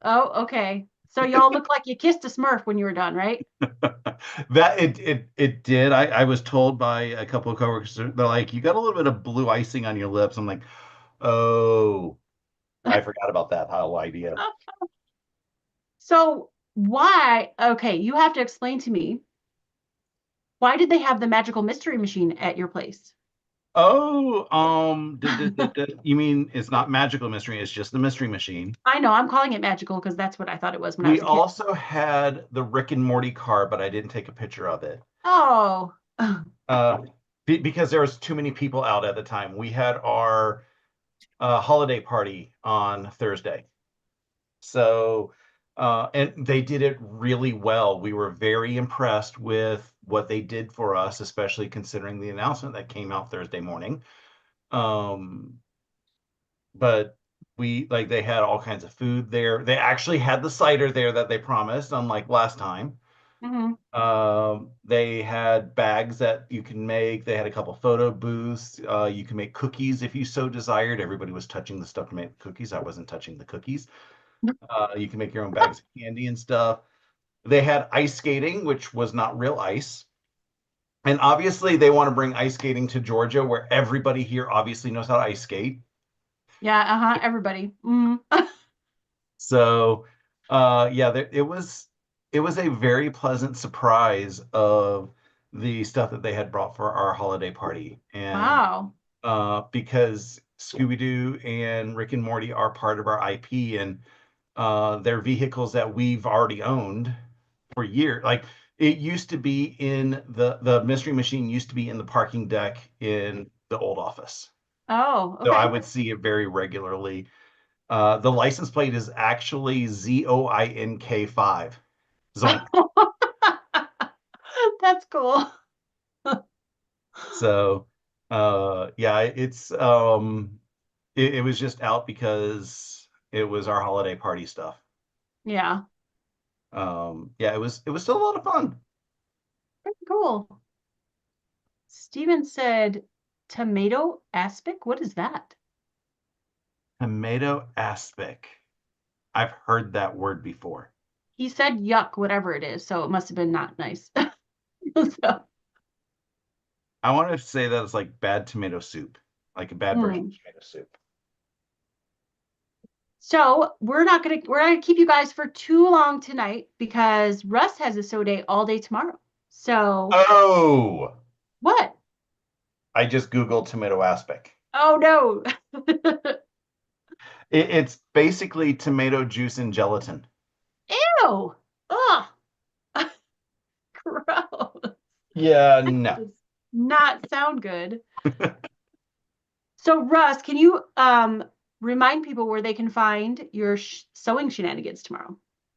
Oh, okay. So y'all look like you kissed a Smurf when you were done, right? That it did. I was told by a couple of coworkers, they're like, you got a little bit of blue icing on your lips. I'm like, oh, I forgot about that whole idea. So why? Okay, you have to explain to me. Why did they have the magical mystery machine at your place? Oh, you mean it's not magical mystery, it's just the mystery machine. I know, I'm calling it magical because that's what I thought it was when I We was a kid. also had the Rick and Morty car, but I didn't take a picture of it. Oh. Because there was too many people out at the time. We had our holiday party on Thursday. So, and they did it really well. We were very impressed with what they did for us, especially considering the announcement that came out Thursday morning. But they had all kinds of food there. They actually had the cider there that they promised, unlike last time. Mm-hmm. They had bags that you can make. They had a couple photo booths. You can make cookies if you so desired. Everybody was touching the stuff to make cookies. I wasn't touching the cookies. You can make your own bags of candy and stuff. They had ice skating, which was not real ice. And obviously, they want to bring ice skating to Georgia, where everybody here obviously knows how to ice skate. Yeah, everybody. Mm. So, yeah, it was a very pleasant surprise of the stuff that they had brought for our holiday party. And because Scooby-Doo and Rick and Morty are part of our IP, and they're vehicles that we've already owned for years. Like it used to be in the mystery machine used to be in the parking deck in the old office. Oh, okay. So I would see it very regularly. The license plate is actually ZOINK5. Zoink. That's cool. So, yeah, it was just out because it was our holiday party stuff. Yeah. Yeah, it was still a lot of fun. Pretty cool. Steven said tomato aspic. What is that? Tomato aspic. I've heard that word before. He said yuck, whatever it is, so it must have been not nice. So. I want to say that it's like bad tomato soup, like a bad version of tomato soup. So we're not gonna keep you guys for too long tonight because Russ has a sew day all day tomorrow. So what? I just Googled tomato aspic. Oh no. It's basically tomato juice and gelatin. Ew. Ugh. Gross. Yeah, no. Does not sound good. So Russ, can you remind people where they can find your sewing shenanigans tomorrow?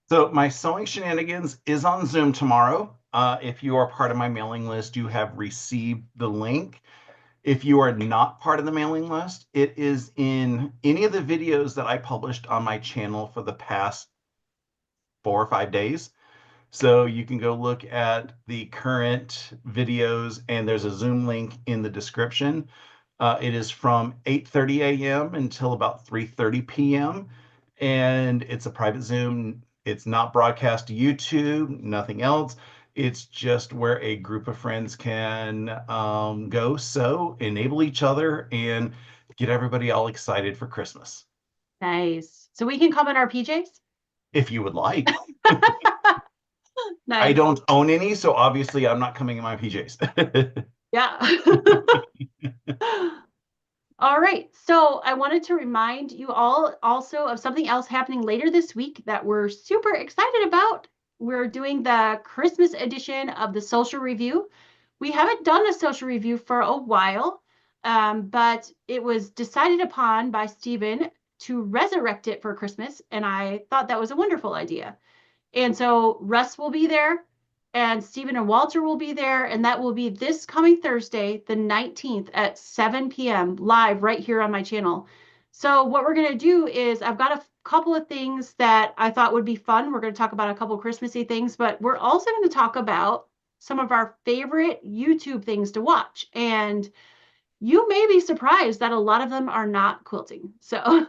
So my sewing shenanigans is on Zoom tomorrow. If you are part of my mailing list, you have received the link. If you are not part of the mailing list, it is in any of the videos that I published on my channel for the past 4 or 5 days. So you can go look at the current videos, and there's a Zoom link in the description. It is from 8:30 a.m. until about 3:30 p.m. And it's a private Zoom. It's not broadcast to YouTube, nothing else. It's just where a group of friends can go sew, enable each other, and get everybody all excited for Christmas. Nice. So we can come in our PJs? If you would like. Nice. I don't own any, so obviously I'm not coming in my PJs. Yeah. All right. So I wanted to remind you all also of something else happening later this week that we're super excited about. we're doing the Christmas edition of the social review. We haven't done a social review for a while, but it was decided upon by Stephen to resurrect it for Christmas, and I thought that was a wonderful idea. And so Russ will be there, and Stephen and Walter will be there, and that will be this coming Thursday, the 19th at 7 p.m. live right here on my channel. So what we're going to do is I've got a couple of things that I thought would be fun. We're going to talk about a couple of Christmassy things, but we're also going to talk about some of our favorite YouTube things to watch. And you may be surprised that a lot of them are not quilting. So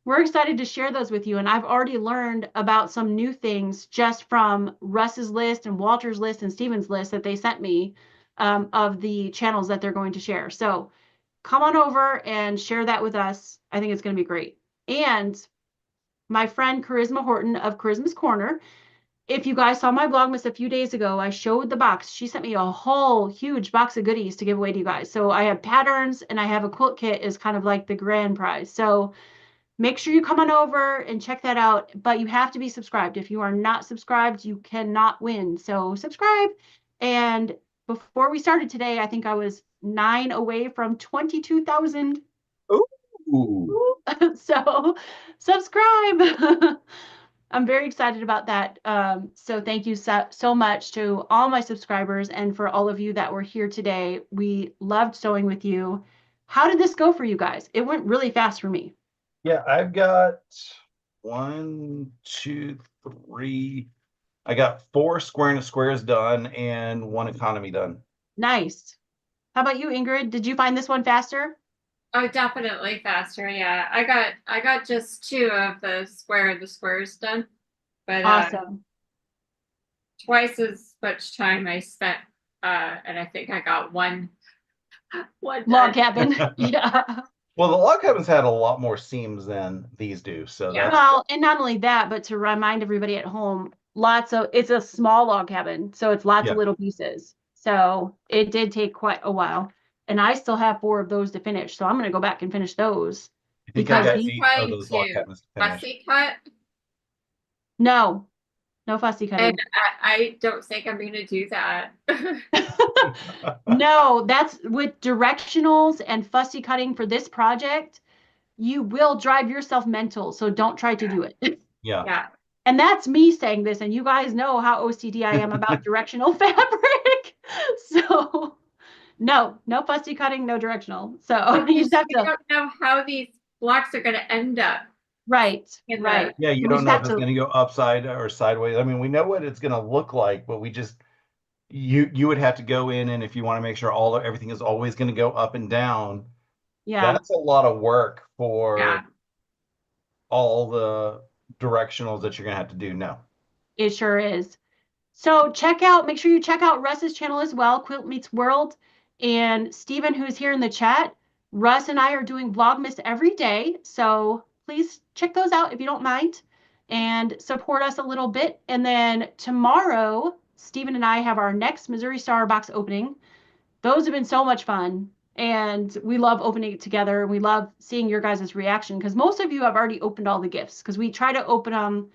we're excited to share those with you. And I've already learned about some new things just from Russ's list and Walter's list and Stephen's list that they sent me of the channels that they're going to share. So come on over and share that with us. I think it's going to be great. And my friend Charisma Horton of Charisma's Corner, if you guys saw my Vlogmas a few days ago, I showed the box. She sent me a whole huge box of goodies to give away to you guys. So I have patterns and I have a quilt kit as kind of like the grand prize. So make sure you come on over and check that out, but you have to be subscribed. If you are not subscribed, you cannot win. So subscribe. And before we started today, I think I was 9 away from 22,000. Ooh. So subscribe. I'm very excited about that. So thank you so much to all my subscribers and for all of you that were here today. We loved sewing with you. How did this go for you guys? It went really fast for me. Yeah, I've got 1, 2, 3. I got 4 square and squares done and 1 economy done. Nice. How about you, Ingrid? Did you find this one faster? Oh, definitely faster. Yeah, I got just 2 of the squares done, but Awesome. Twice as much time I spent, and I think I got one Log cabin. Yeah. Well, the log cabins had a lot more seams than these do, so Yeah. that's Well, and not only that, but to remind everybody at home, it's a small log cabin, so it's lots Yeah. of little pieces. So it did take quite a while. And I still have 4 of those to finish, so I'm going to go back and finish those. I think I Because got these- 8 of those log to cabins to finish. fussy cut, No fussy cutting. and I don't think I'm going to do that. No, that's with directionals and fussy cutting for this project, you will drive yourself mental, so don't try to do it. Yeah. Yeah. And that's me saying this, and you guys know how OCD I am about directional fabric. So no fussy cutting, no directional. So you just have I to, don't know how these blocks are going to end up. right. Yeah, you We don't just know have if it's to- going to go upside or sideways. I mean, we know what it's going to look like, but we just you would have to go in, and if you want to make sure everything is always going to go up and down, Yeah, that's a lot of work for Yeah. all the directionals that you're going to have to do. No. it sure is. So make sure you check out Russ's channel as well, Quilt Meets World. And Stephen, who's here in the chat, Russ and I are doing Vlogmas every day. So please check those out if you don't mind and support us a little bit. And then tomorrow, Stephen and I have our next Missouri Star box opening. Those have been so much fun. And we love opening it together. We love seeing your guys' reaction because most of you have already opened all the gifts because we try to open them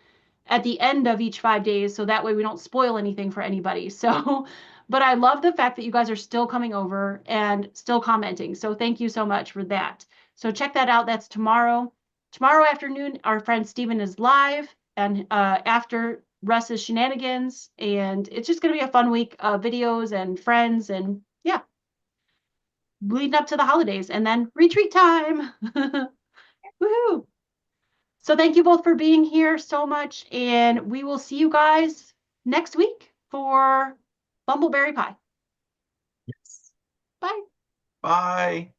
at the end of each 5 days, so that way we don't spoil anything for anybody. So, but I love the fact that you guys are still coming over and still commenting. So thank you so much for that. So check that out. That's tomorrow. Tomorrow afternoon, our friend Stephen is live and after Russ's shenanigans. And it's just going to be a fun week of videos and friends and yeah, leading up to the holidays and then retreat time. Woohoo! So thank you both for being here so much, and we will see you guys next week for Bumbleberry Pie. Yes. Bye. Bye.